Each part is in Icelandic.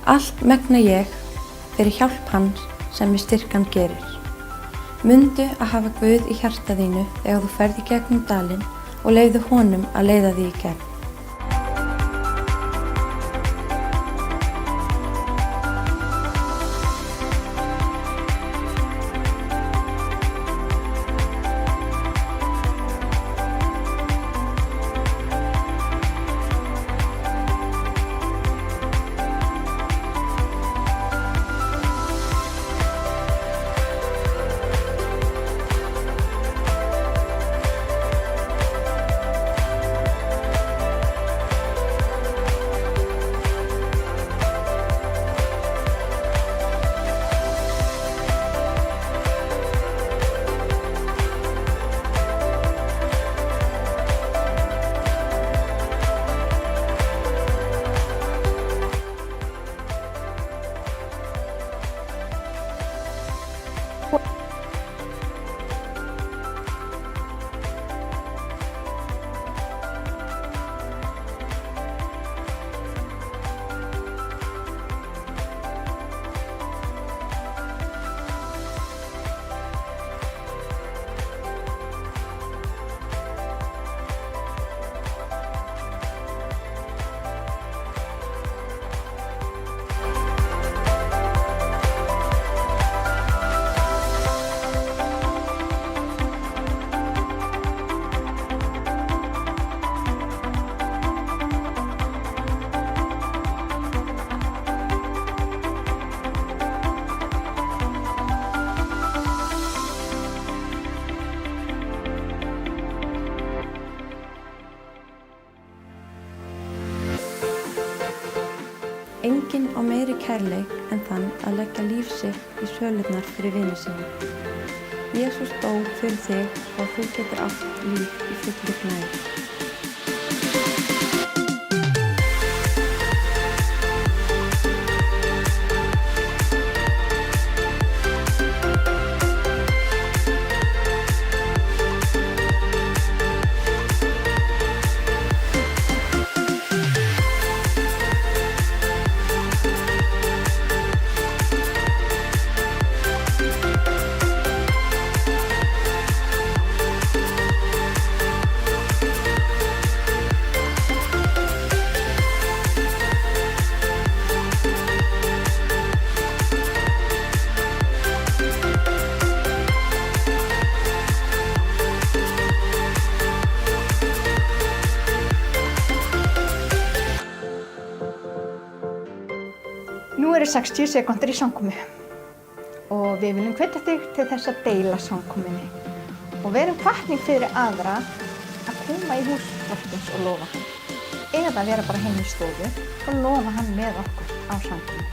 Allt megna ég fyrir hjálp hans sem í styrkan gerir. Mundu að hafa Guð í hjarta þínu þegar þú ferð í gegnum dalinn og leyfðu honum að leiða þig í gegn. Enginn á meiri kærleik en þann að leggja líf sitt í sölurnar fyrir vini sína. Jesús dó fyrir þig og þú getur átt líf í fullri gnægð. Nú eru 60 sekúndur í samkomu og við viljum hvetja þig til þess að deila samkomunni og verum hvatning fyrir aðra að koma í hús Drottins og lofa hann. Eða vera bara heim í stofu og lofa hann með okkur á samkomu.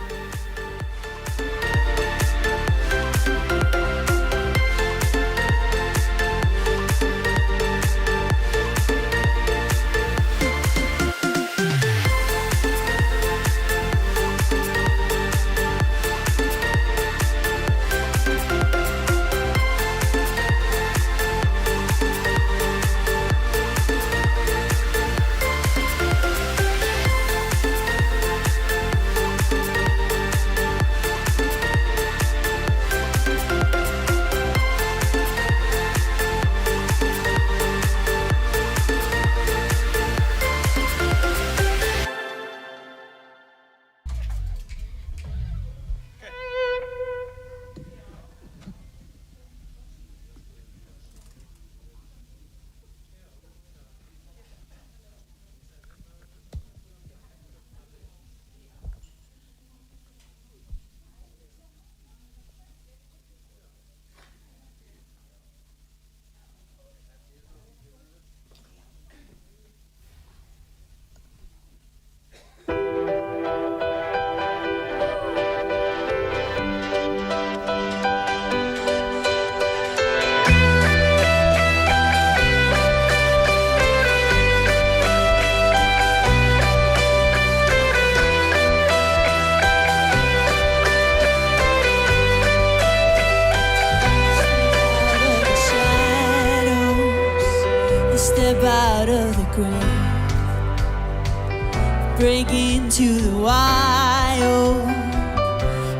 break into the wild,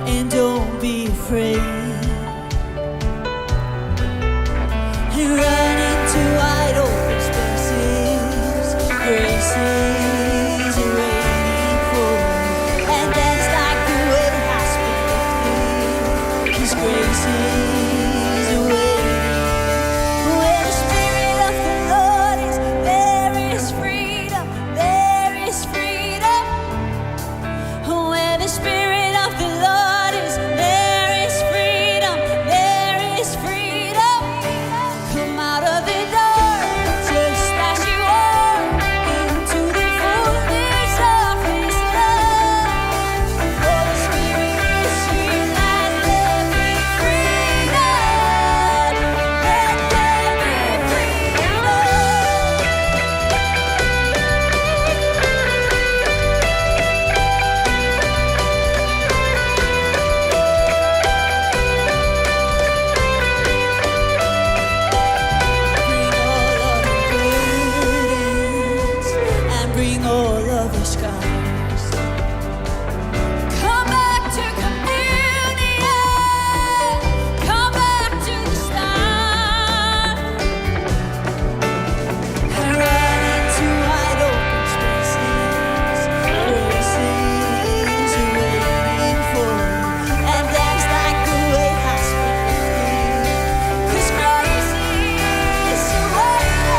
and don't be afraid. And run into wide open spaces. Grace is waiting for you, and dance like the weight has been lifted. 'Cause grace is waiting. Where the Spirit of the Lord is, there is freedom. There is freedom. Where the Spirit of the Lord is, there is freedom. There is freedom. Come out of the dark, just as you are, into the fullness of His love. For the Spirit is here, let there be freedom. Let there be freedom. Bring all of your burdens and bring all of your scars. Come back to communion. Come back to the start. And run into wide open spaces. Grace is waiting for you, and dance like the weight has been lifted. 'Cause grace is waiting.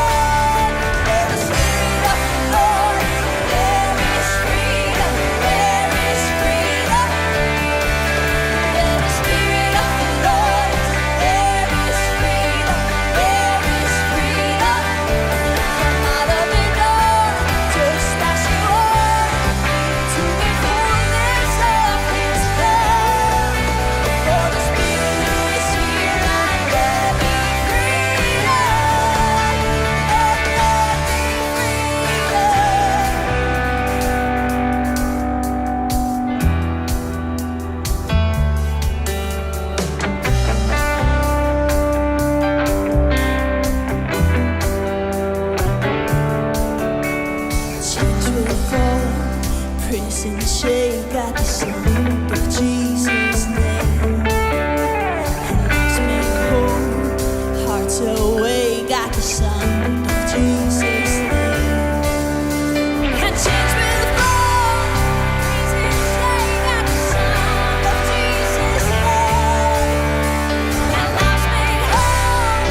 Where the Spirit of the Lord is, there is freedom. There is freedom. Where the Spirit of the Lord is, there is freedom. There is freedom. Come out of the dark, just as you are, into the fullness of His love. For the Spirit is here, and there be freedom. Let there be freedom. Chains will fall, prison shake at the sound of Jesus' name. And lives made whole, hearts awake at the sound of Jesus' name. And chains will fall, prison shake at the sound of Jesus' name. And lives made whole,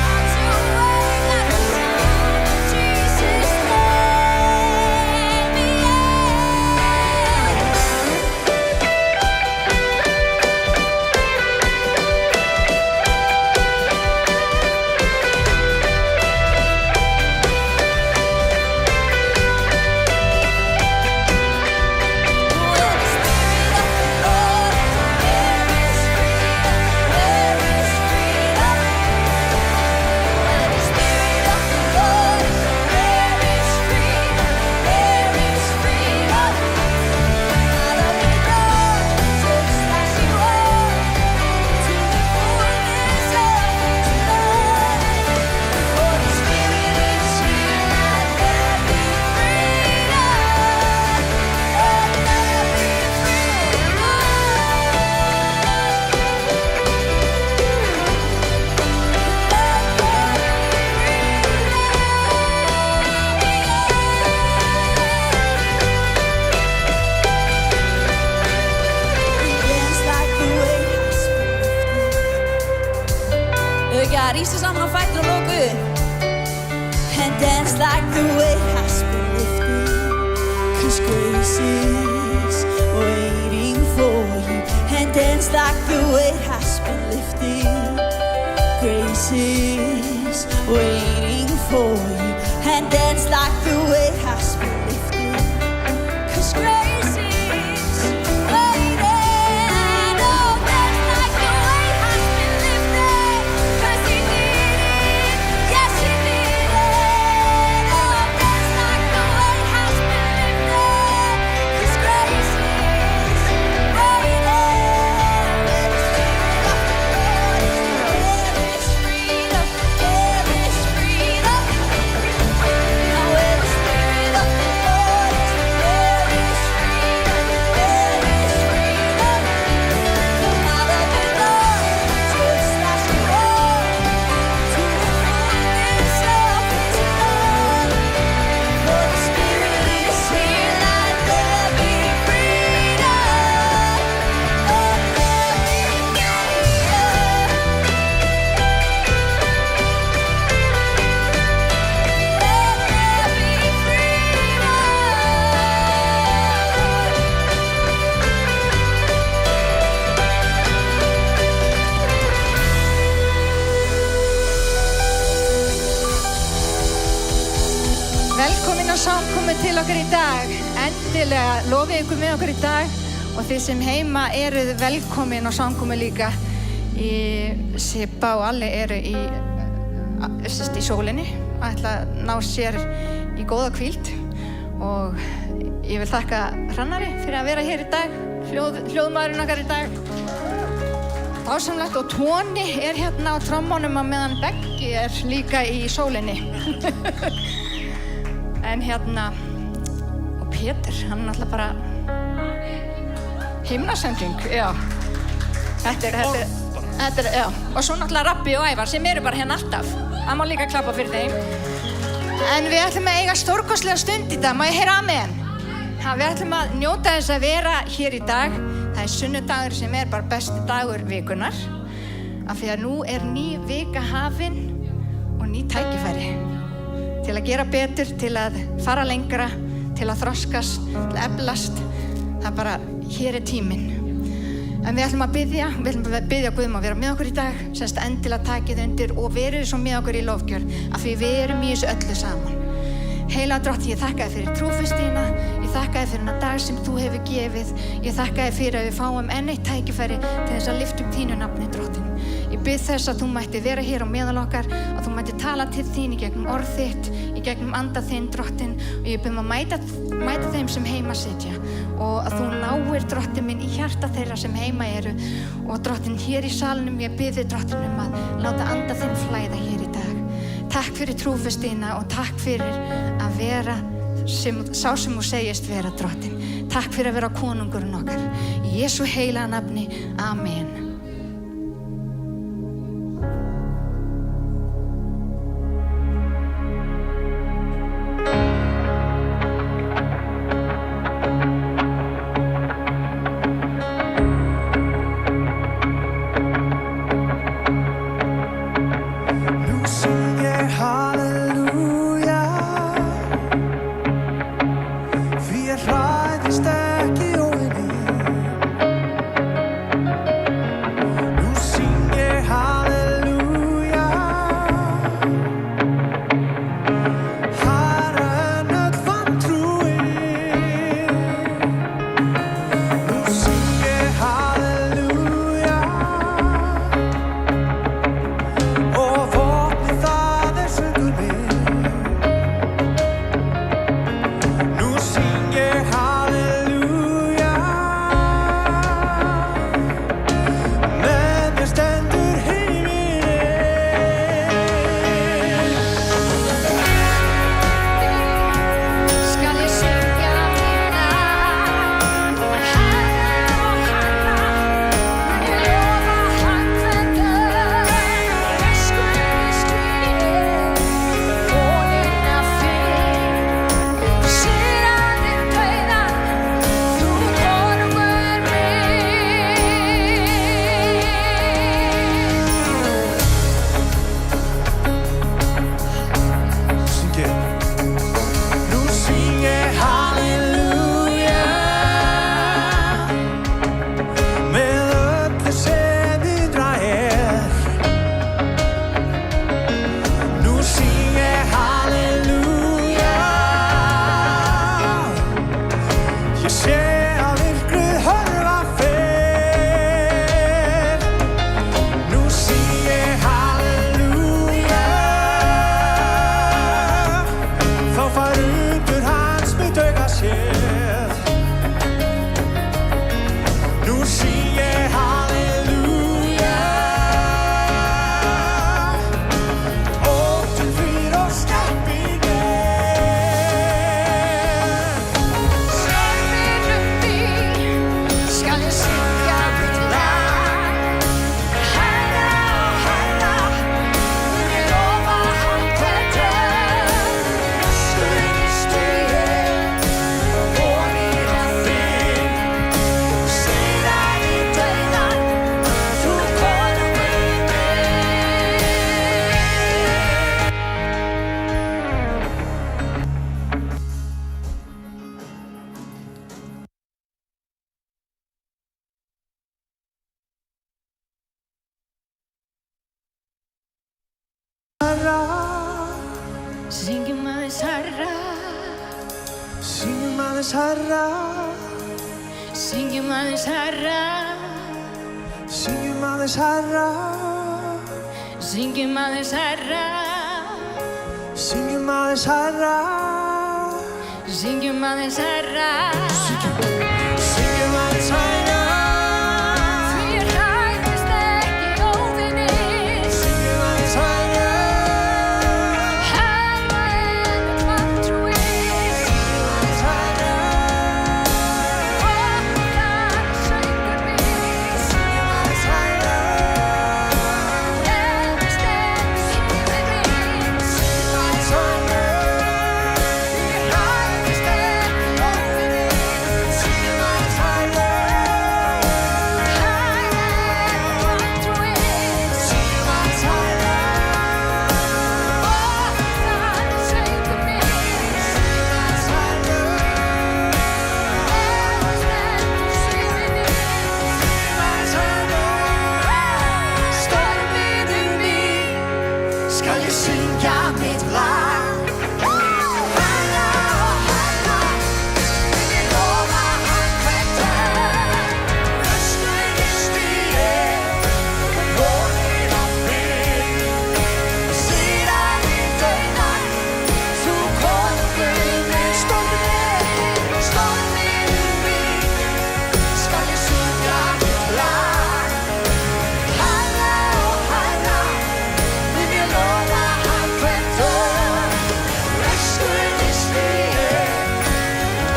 hearts awake at the sound of Jesus' name. God, rístu saman á fætur og loku. And dance like the weight has been lifted. 'Cause grace is waiting for you. And dance like the weight has been lifted. Grace is waiting for you. And dance like the weight has been lifted. 'Cause grace is waiting. Oh, dance like the weight has been lifted. 'Cause He did it. Yes, He did it. Oh, dance like the weight has been lifted. 'Cause grace is waiting. Where the Spirit of the Lord is, there is freedom. There is freedom. Now where the Spirit of the okkur í dag. Endilega lofið ykkur með okkur í dag og þið sem heima eruð velkomin á samkomu líka. Sibba og Alli eru í sólinni og ætla að ná sér í góða hvíld og ég vil þakka Hrannari fyrir að vera hér í dag, hljóðmaðurinn okkar í dag. Dásamlegt og Tóni er hérna á trommónum á meðan Beggi er líka í sólinni. En og Pétur, hann er náttúrulega bara himnasending, já. Þetta er, já. Og svo náttúrulega Rabbi og Ævar sem eru bara hérna alltaf. Það má líka klappa fyrir þeim. En við ætlum að eiga stórkostlega stund í dag, má ég heyra amen? Við ætlum að njóta þess að vera hér í dag. Það er sunnudagur sem er bara besti dagur vikunar. Af því að nú er ný vika hafin og ný tækifæri. Til að gera betur, til að fara lengra, til að þroskast, til að eflast. Það er bara, hér er tíminn. En við ætlum að biðja Guð um að vera með okkur í dag, semst endilega takið undir og verið svo með okkur í lofgjörð, af því við erum í þessu öllu saman. Heilaga Drottinn, ég þakka þér fyrir trúfestina, ég þakka þér fyrir þennan dag sem þú hefur gefið, ég þakka þér fyrir að við fáum enn eitt tækifæri til þess að lyfta upp þínu nafni, Drottinn. Ég bið þess að þú mætti vera hér á meðal okkar, að þú mætti tala til þín í gegnum orð þitt, í gegnum anda þinn, Drottinn, og ég bið að mæta þeim sem heima sitja og að þú náir, Drottinn minn, í hjarta þeirra sem heima eru og Drottinn, hér í salnum ég bið þig, Drottinn, að láta anda þinn flæða hér í dag. Takk fyrir trúfestina og takk fyrir að vera sá sem þú segist vera, Drottinn. Takk fyrir að vera konungurinn okkar. Í Jesú heilaga nafni, amen. Hræðist ekki óvinni Syngjum aðeins hærra, Syngjum aðeins hærra, syngjum aðeins hærra, syngjum aðeins hærra, syngjum aðeins hærra, syngjum aðeins hærra. syngjum aðeins hærra, Því ég hræðist ekki óvinni, syngjum aðeins hærra, hærra en vantrúi. syngjum aðeins hærra, Og það söngur minn, syngjum aðeins hærra, efst en yfir minn. syngjum aðeins hærra, Því ég hræðist ekki óvinni, syngjum aðeins hærra, hærra en vantrúi. syngjum aðeins hærra, Og það söngur minn, syngjum aðeins hærra, efst en yfir minn. aðeins hærra. Storminn mín, Skal ég syngja mitt lag? Hærra og hærra, vil ég lofa hann hvern dag. Röskuði stigið, vonir á þig. Síðan í dauða, þú konungur minn. Storminn mín, skal ég syngja mitt lag? Hærra og hærra, vil ég lofa hann hvern dag. Röskuði stigið,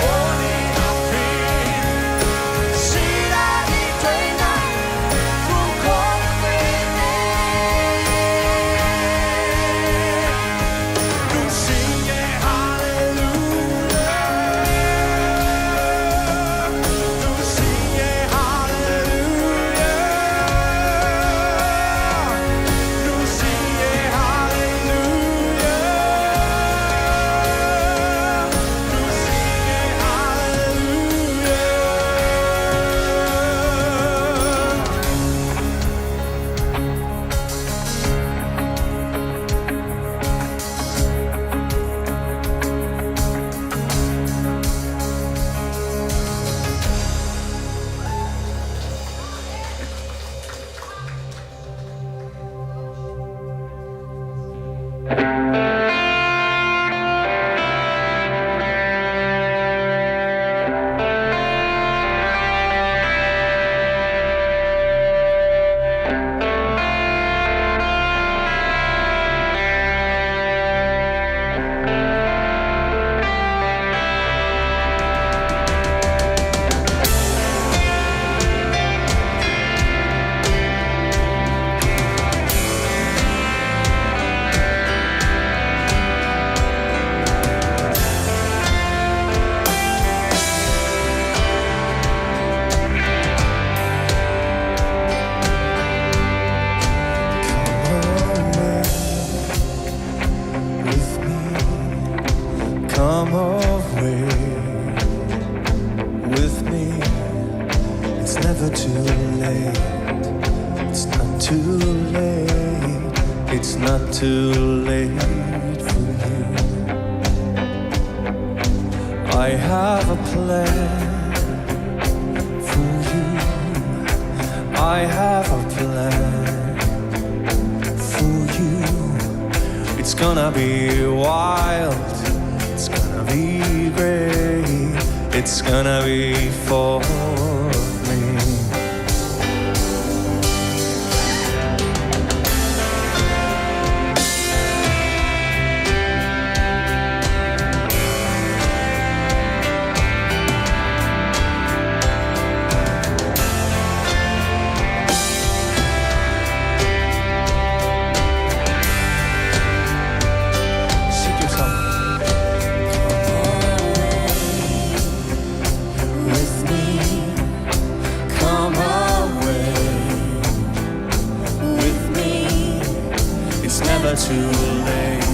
vonir á þig. Síðan í dauða, þú konungur minn. Nú syng ég halleluja. Nú syng ég halleluja. Nú syng ég halleluja. Nú syng ég halleluja. Come away with me. It's never too late. It's not too late. It's not too late for you. I have a plan for you. I have a plan for you. It's gonna be wild. It's gonna be great. It's gonna be for me. Sing your song. With me, come away with me. It's never too late.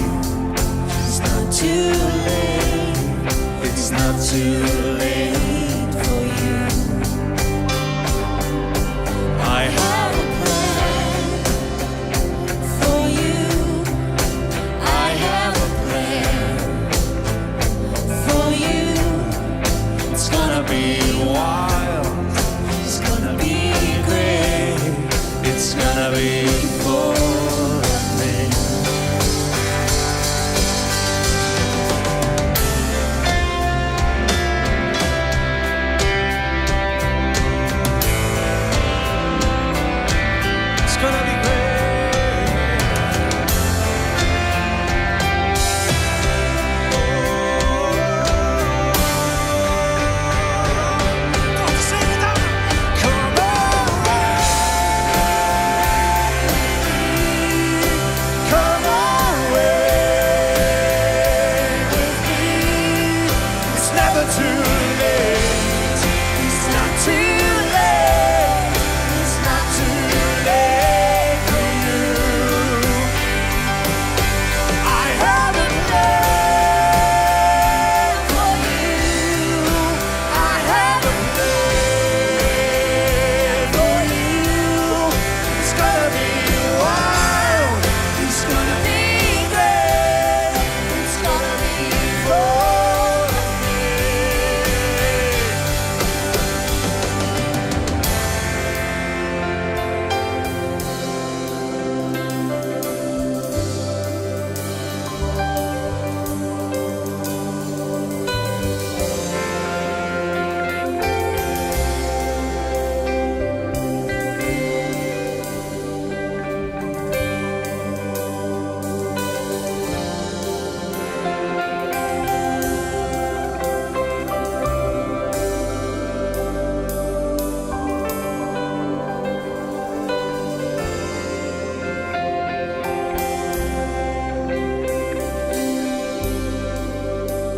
It's not too late. It's not too late for you. I have a plan for you. I have a plan for you. be wild. It's gonna be great. It's gonna be full of me. It's gonna be great.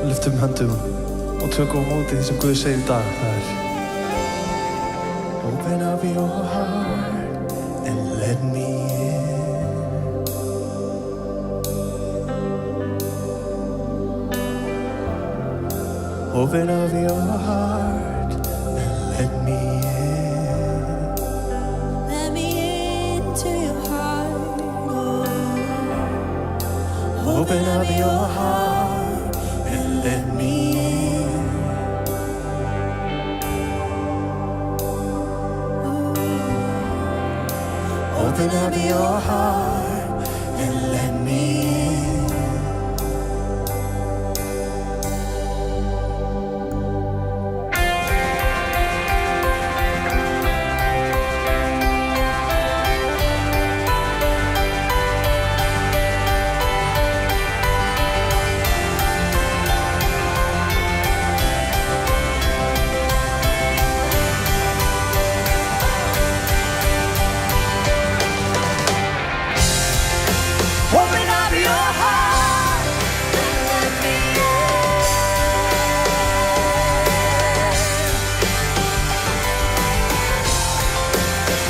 Lyftum höndum og tökum á móti því sem Guð segir í dag. Það er Open up your heart and let me in. Open up your heart and let me in. Let me into your heart. Open up your heart and let me in. Open up your heart and let me in. Open up your heart and let me in.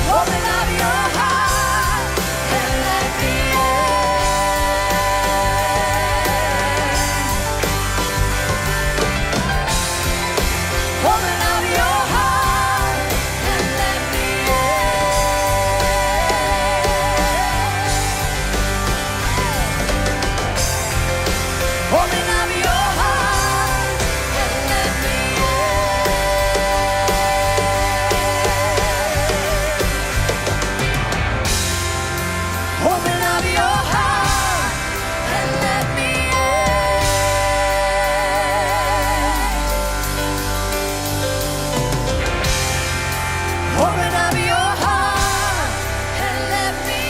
Open up your heart and let me in. Open up your heart and let me Open up your heart and let me in. Open up your heart and let me in. Open up your heart and let me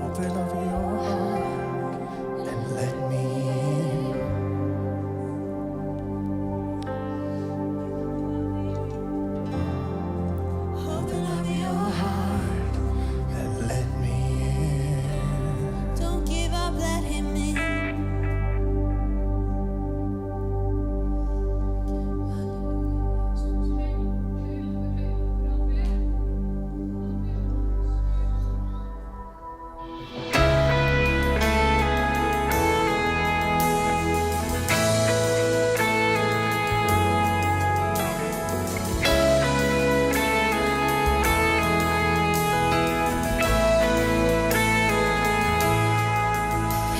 Open up your heart and let me in. Open up your heart and let me in. Don't give up, let him in.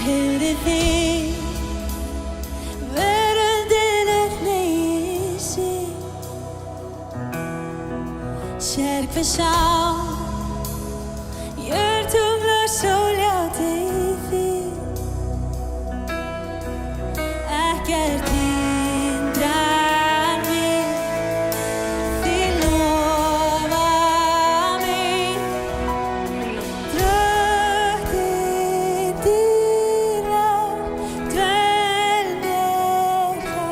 Heyrið þið, veröldin hneigir sig. Sér hver sá, jörð, tungl og sól játi þig. Ekkert hindrar mig, þið lofa mig. Drottin dýrar, dvel mér hjá.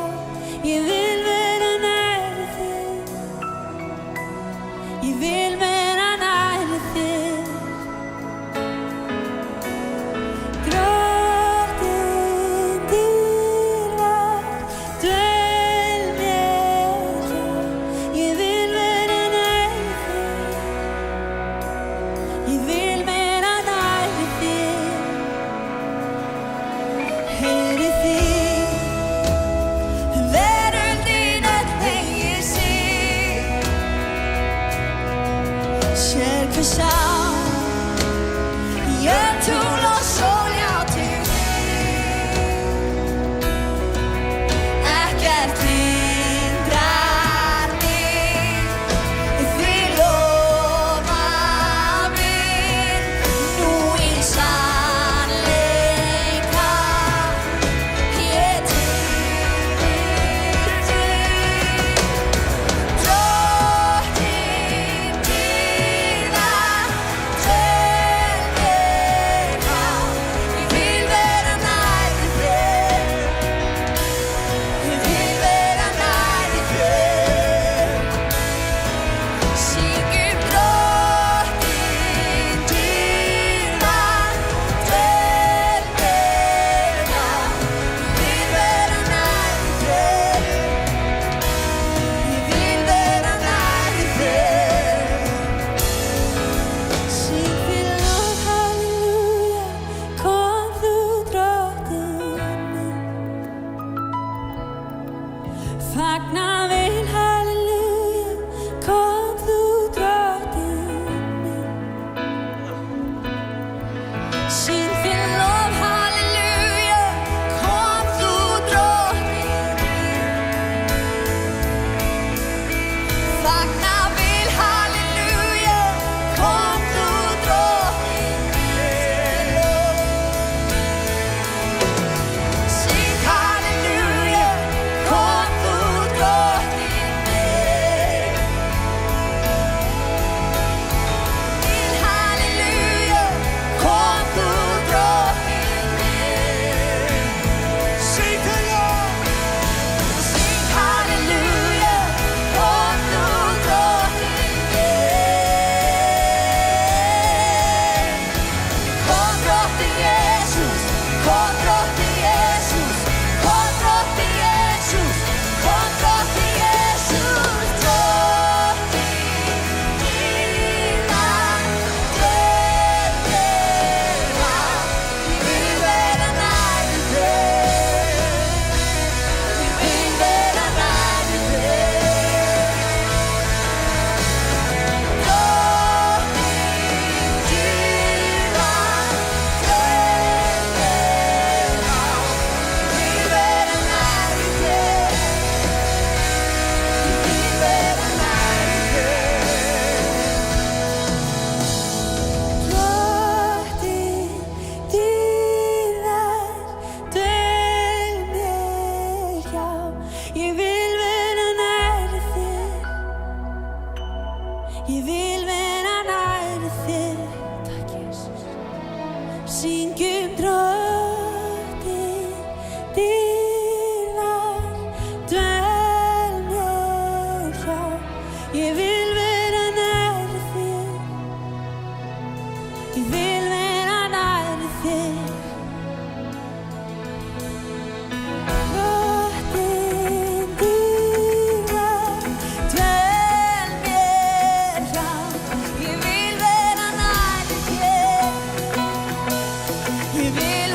Ég vil vera nær þér. Ég vil vera nær þér. Drottin dýrar, dvel mér hjá. Ég vil vera nær þér. Ég vil vera nær þér. Heyrið þið, veröldin hneigir sig. Sér hver sá, jörð, tungl og sól játi þig. Ekkert hindrar mig, þið lofa mér. Nú í sannleika ég treysti þig. Drottin dýrar, dvel mér hjá. Ég vil vera nær þér. Ég vil vera nær þér. Syngjum Drottin dýrar, dvel mér hjá. Ég vil vera nær þér. Ég vil vera nær þér. Syng við lov, halleluja, kom þú Drottinn minn. Fagna vil, halleluja, kom þú Drottinn minn. Syng við lov, halleluja, kom þú Drottinn minn. Fagna vil, halleluja, kom þú Drottinn minn. Syng halleluja, kom þú Drottinn minn. Vil halleluja, kom þú Drottinn minn. Sing the Lord. Syng halleluja, kom þú Drottinn minn. Kom Drottinn Jesus, kom Drottinn Jesus, kom Drottinn Jesus, kom Drottinn Jesus. Drottinn dýrar, dvel mér hjá. Ég vil vera nær þér. Ég vil vera nær þér. Drottin dýrar, dvel mér hjá. Ég vil vera nær þér. Ég vil vera nær þér. Drottin dýrar, dvel mér hjá. Ég vil vera nær þér. Ég vil vera nær þér. Takk Jesus. Syngjum Drottin dýrar, dvel mér hjá. Ég vil vera nær þér. Ég vil vera nær þér. Drottin dýrar, dvel mér hjá. Ég vil vera nær þér. Ég vil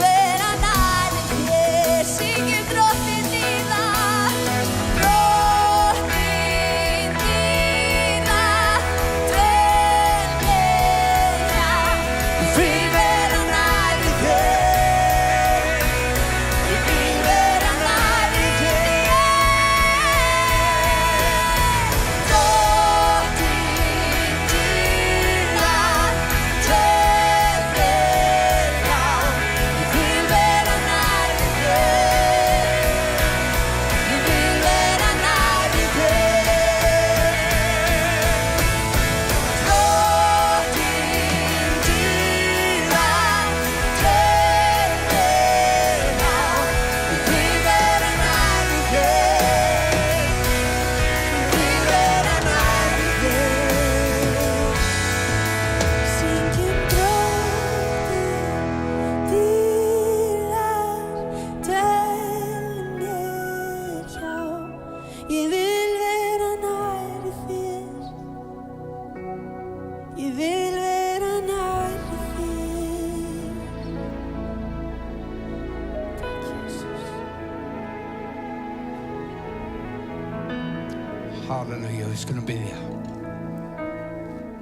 Halleluja, við skulum biðja.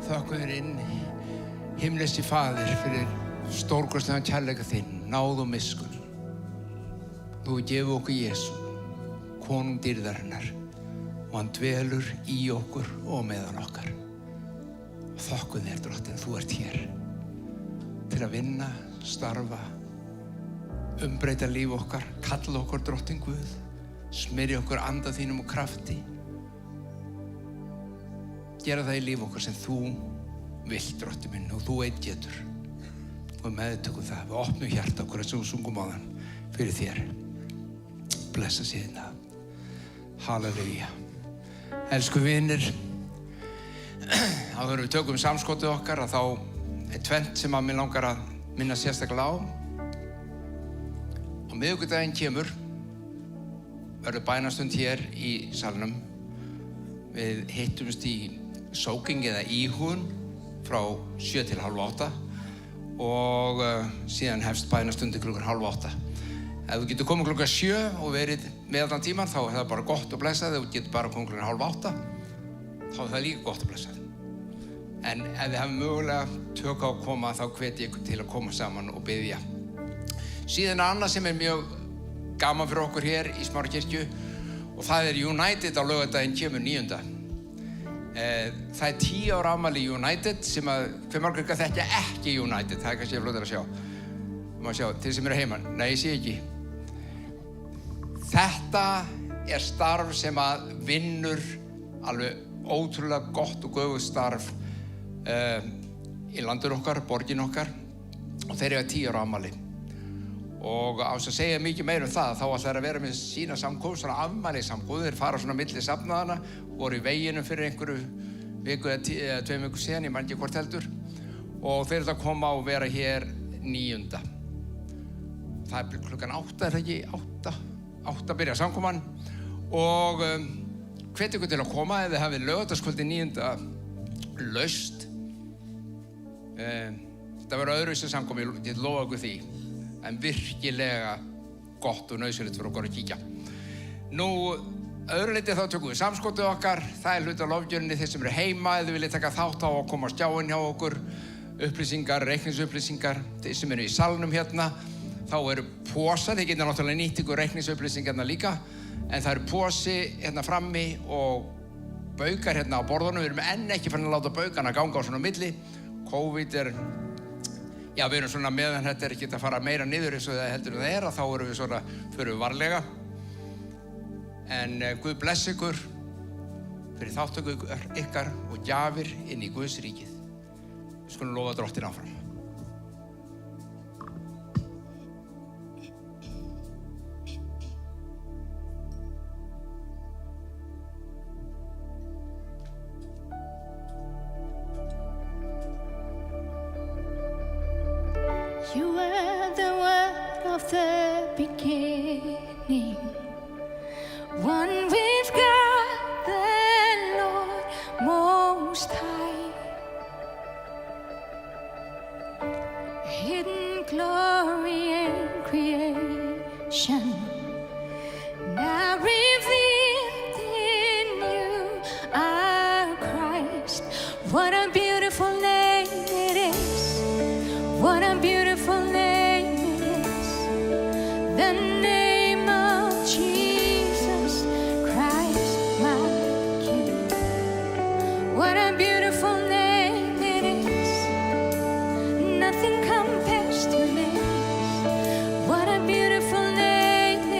Þökkum þér inn, himnesti Faðir, fyrir stórkostlegan kærleika þinn, náð og miskunn. Þú gefur okkur Jesú, konung dýrðarinnar, og hann dvelur í okkur og meðal okkar. Þökkum þér, Drottinn, þú ert hér til að vinna, starfa, umbreyta líf okkar, kalla okkur Drottinn Guð, smyrja okkur anda þínum og krafti. Gera það í líf okkar sem þú vilt, Drottinn minn, og þú einn getur. Og meðtökum það, við opnum hjarta okkur eins og sungum á þann fyrir þér. Blessa sé þín nafn. Halleluja. Elsku vinir, áður en við tökum samskotið okkar að þá er tvennt sem að mér langar að minna sérstaklega á. Á miðvikudaginn kemur verður bænastund hér í salnum. Við hittumst í sóking eða íhugun frá 7 til hálf 8 og síðan hefst bænastundi klukkan hálf 8. Ef þú getur komið klukkan 7 og verið með allan tíman þá er það bara gott og blessað. Ef þú getur bara komið klukkan hálf 8 þá er það líka gott og blessað. En ef þið hafið mögulega tök á að koma þá hvet ég ykkur til að koma saman og biðja. Síðan er annað sem er mjög gaman fyrir okkur hér í Smárakirkju og það er United á laugardaginn kemur 9. Það er 10 ára afmæli United sem að hver margur þekkja ekki United, það er kannski fljótara að sjá. Má sjá, þeir sem eru heima, nei ég sé ekki. Þetta er starf sem að vinnur alveg ótrúlega gott og göfugt starf í landur okkar, borgin okkar og þeir eru 10 ára afmæli. Og á þess að segja mikið meira það, þá ætla þeir að vera með sína samkomst, svona afmælissamkomst. Þeir fara svona milli safnaðana, voru í veginum fyrir einhverju viku eða 2 vikur síðan, ég man ekki hvort heldur. Og þeir ætla að koma og vera hér 9. Það er klukkan 8, er það ekki? 8 byrja samkoman. Og hvet ykkur til að koma ef þið hafið laugardagskvöldi 9. laust. Þetta verður öðruvísi samkomi, ég lofa ykkur því. En virkilega gott og nauðsynlegt fyrir okkur að kíkja. Nú, öðru leyti þá tökum við samskotið okkar. Það er hluti af lofgjörninni þeir sem eru heima eða viljið taka þátt á að koma á skjáinn hjá okkur. Upplýsingar, reikningsupplýsingar. Þeir sem eru í salnum hérna, þá eru pósar. Þeir geta náttúrulega nýtt ykkur reikningsupplýsingarna líka. En það eru pósi hérna frammi og baukar hérna á borðunum. Við erum enn ekki farin að láta baukana ganga á svona milli. COVID er... Já, við erum svona meðan þetta er ekki að fara meira niður eins og það heldur það er, að þá erum við svona, förum við varlega. En Guð bless ykkur fyrir þáttöku ykkar og gjafir inn í Guðs ríkið. Við skulum lofa Drottinn áfram. You were the word of the beginning, one with God the Lord Most High. Hidden glory in creation, now revealed in you, our Christ. What a beautiful name it is. What a beautiful name it is, the name of Jesus Christ, my King. What a beautiful name it is, nothing compares to this. What a beautiful name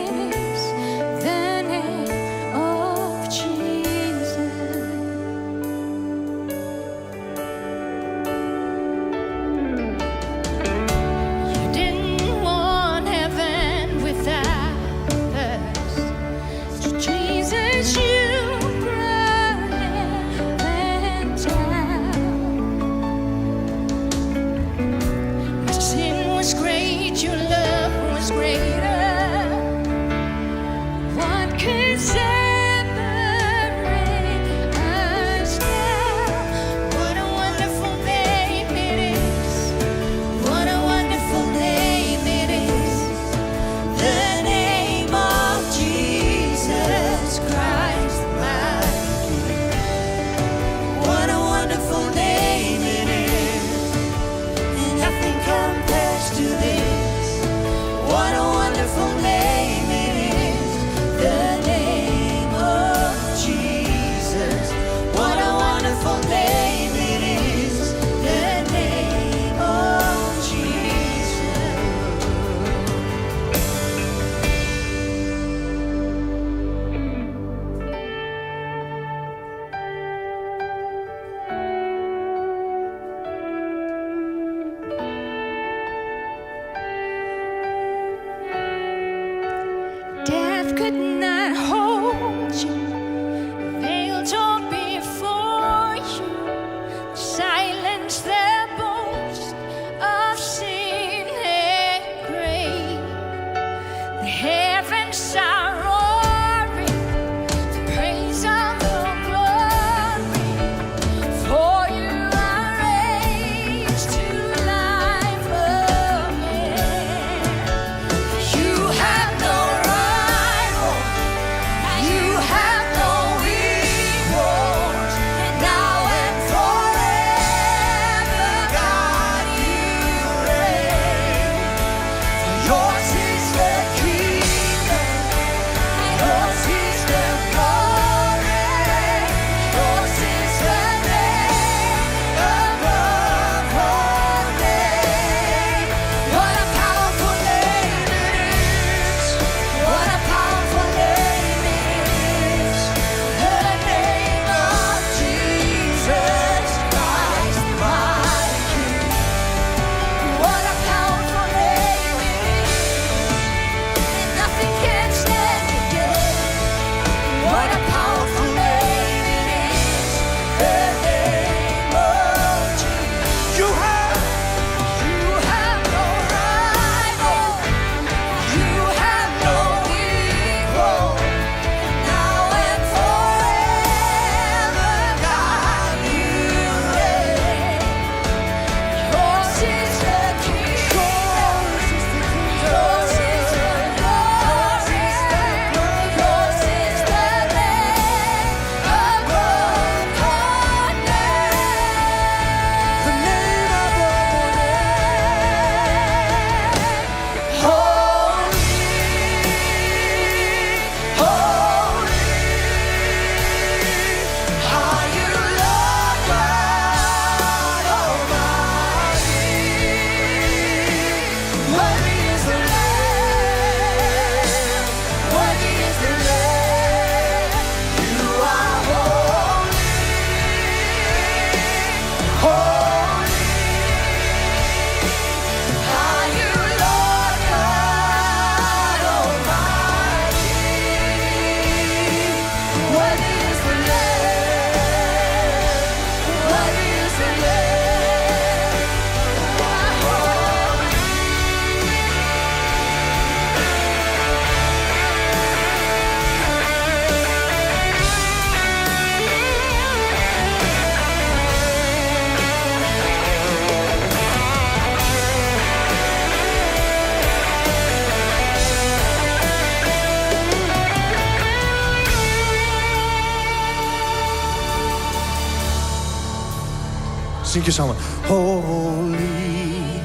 syngjum saman. Holy,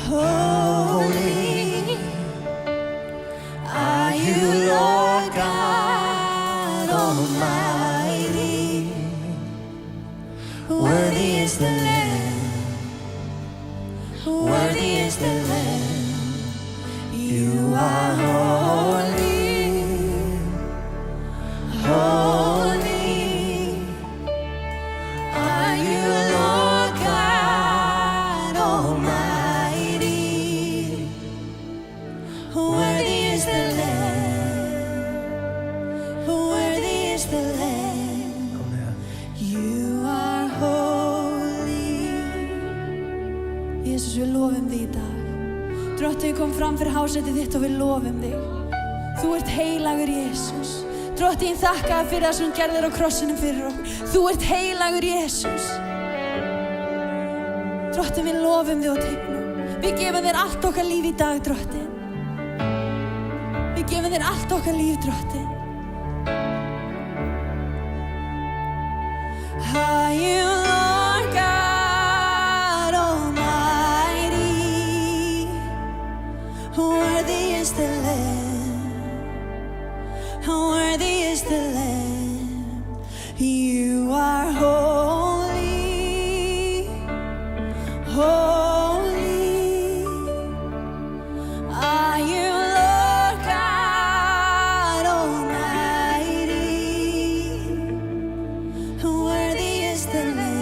holy, are you Lord God Almighty? Worthy is the Lamb, worthy is the Lamb. You are holy, holy, are you Lord God Almighty? Worthy is the Lamb, worthy is the Lamb. You are holy. Jesus, við lofum þig í dag. Drottinn, kom fram fyrir hásætið þitt og við lofum þig. Þú ert heilagur, Jesús. Drottinn, þakka þér fyrir það sem þú gerðir á krossinum fyrir okkur. Þú ert heilagur, Jesús. Drottinn, við lofum þig og teiknum. Við gefum þér allt okkar líf í dag, Drottinn. Við gefum þér allt okkar líf, Drottinn. Are you Lord God Almighty? Worthy is the Lamb, worthy is the Lamb. You are holy, holy, are you Lord God Almighty? Worthy is the Lamb.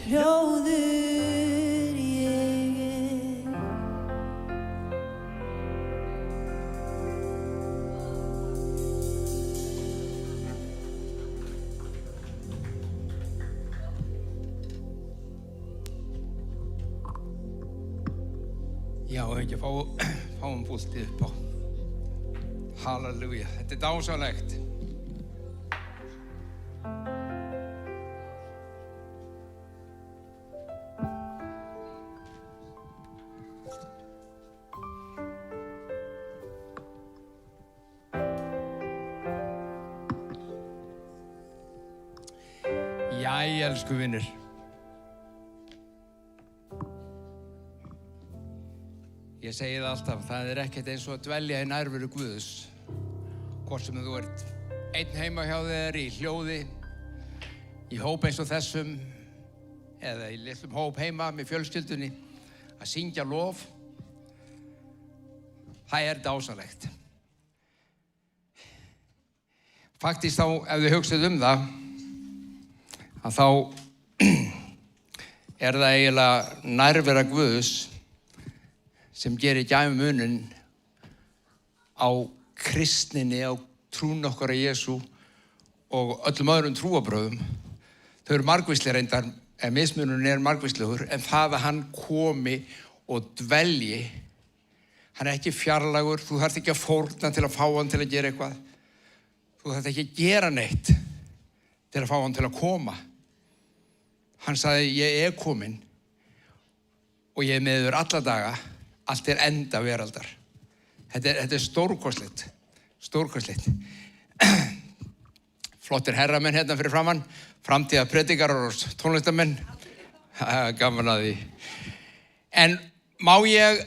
hljóður ég er. Já, ekki fáum búltið upp á. Halleluja, þetta dásamlegt. Jæja, elsku vinir. Ég segi það alltaf, það ekkert eins og að dvelja í nærveru Guðs. Hvort sem þú ert einn heima hjá þér í hljóði, í hóp eins og þessum, eða í litlum hóp heima með fjölskyldunni, að syngja lof. Það dásamlegt. Faktist þá, ef þið hugsið það, að þá það eiginlega nærvera Guðs sem gerir gæfumuninn á kristninni, á trún okkar á Jesú og öllum öðrum trúarbrögðum. Þau eru margvísleg reyndar, en mismunurinn margvíslegur, en það að hann komi og dvelji, hann ekki fjarlægur, þú þarft ekki að fórna til að fá hann til að gera eitthvað. Þú þarft ekki að gera neitt til að fá hann til að koma. Hann sagði, ég kominn og ég með þér alla daga, allt enda veraldar. Þetta stórkostlegt, stórkostlegt. Flottir herramenn hérna fyrir framann, framtíða predikarar og tónlistamenn. Gaman að því. En má ég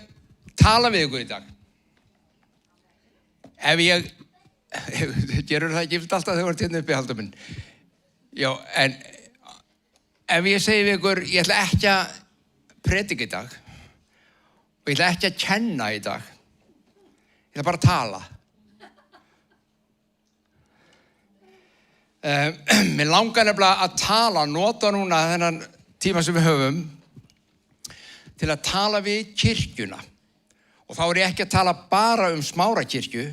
tala við ykkur í dag? Ef ég, gerur það ekki alltaf þegar þú ert hérna uppi, Halldór minn? Já, en ef ég segi við ykkur, ég ætla ekki að predika í dag og ég ætla ekki að kenna í dag, ég ætla bara að tala. Mér langar nefnilega að tala, nota núna þennan tíma sem við höfum til að tala við kirkjuna. Og þá ég ekki að tala bara Smárakirkju,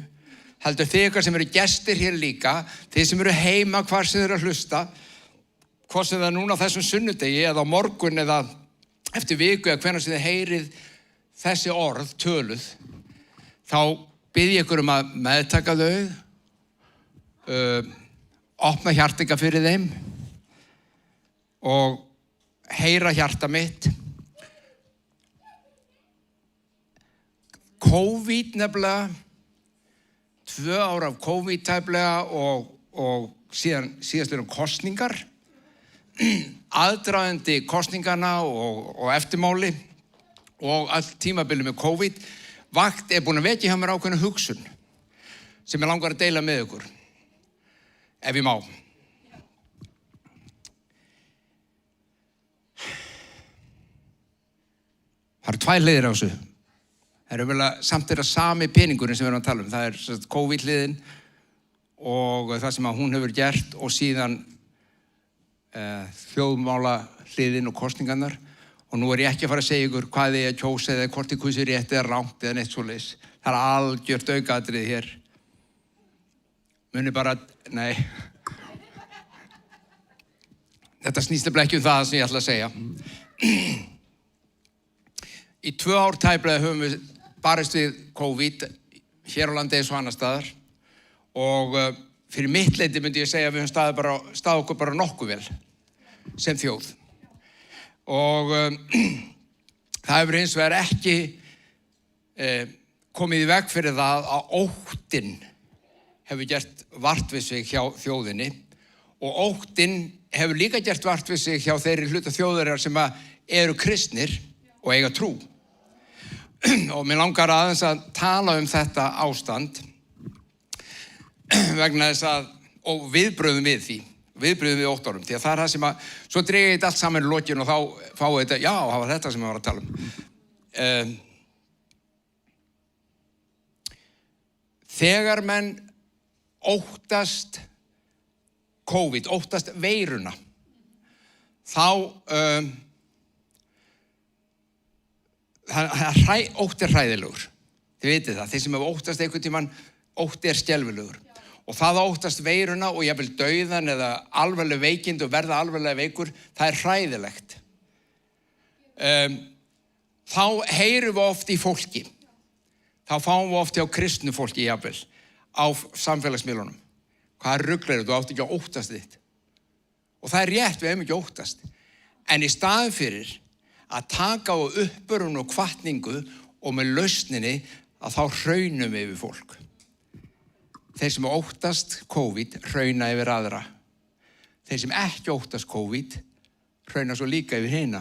heldur þið ykkar sem eru gestir hér líka, þið sem eru heima hvar sem þið eru að hlusta, hvort sem það núna á þessum sunnudegi eða á morgun eða eftir viku eða hvenær sem þið heyrið þessi orð töluð, þá bið ég ykkur að meðtaka þau, opna hjarta ykkar fyrir þeim og heyra hjarta mitt. COVID nefnilega, 2 ár af COVID tæplega og síðast kosningar, aðdragandi kosningarna og eftirmáli og allt tímabili með COVID, vakt búin að vekja hjá mér ákveðna hugsun sem ég langar að deila með ykkur, ef ég má. Það eru 2 hliðir á þessu. Það eru vel að samt sami peningurinn sem við erum að tala um. Það er COVID-hliðin og það sem að hún hefur gert og síðan þjóðmála hliðin og kosningarnar. Og nú ég ekki að fara að segja ykkur hvað ég að kjósa eða hvort ég kusi rétt eða rangt eða neitt svoleiðis. Það algjört aukaatriði hér. Muni bara, nei. Þetta snýst nefnilega ekki það sem ég ætla að segja. Í 2 ár tæplega höfum við barist við COVID hér á landi eins og annars staðar og fyrir mitt leyti myndi ég segja að við höfum staðið okkur bara nokkuð vel sem þjóð. Og það hefur hins vegar ekki komið í veg fyrir það að óttinn hefur gert vart við sig hjá þjóðinni og óttinn hefur líka gert vart við sig hjá þeirri hluta þjóðarinnar sem eru kristnir og eiga trú. Og mér langar aðeins að tala þetta ástand vegna þess að, og viðbrögðum við því, viðbrögðum við óttanum, því að það er það sem að, svo dreg ég þetta allt saman í lokin og þá fáið þetta, já, það var þetta sem ég var að tala um. Þegar menn óttast COVID, óttast veiruna, þá ótti er hræðilegur. Þið vitið það, þeir sem hafa óttast einhvern tímann, ótti er skelfilegur. Og það að óttast veiruna og jafnvel dauðan eða alvarleg veikind og verða alvarlega veikur, það er hræðilegt. Þá heyrum við oft í fólki. Þá fáum við oft hjá kristnu fólki jafnvel á samfélagsmiðlunum. Hvað ruglar þú átt ekki að óttast þitt? Og það er rétt, við hefum ekki óttast. En í staðinn fyrir að taka á uppörun og hvatningu og með lausninni að þá hraunum við yfir fólk. Þeir sem óttast COVID hrauna yfir aðra. Þeir sem ekki óttast COVID hrauna svo líka yfir hina.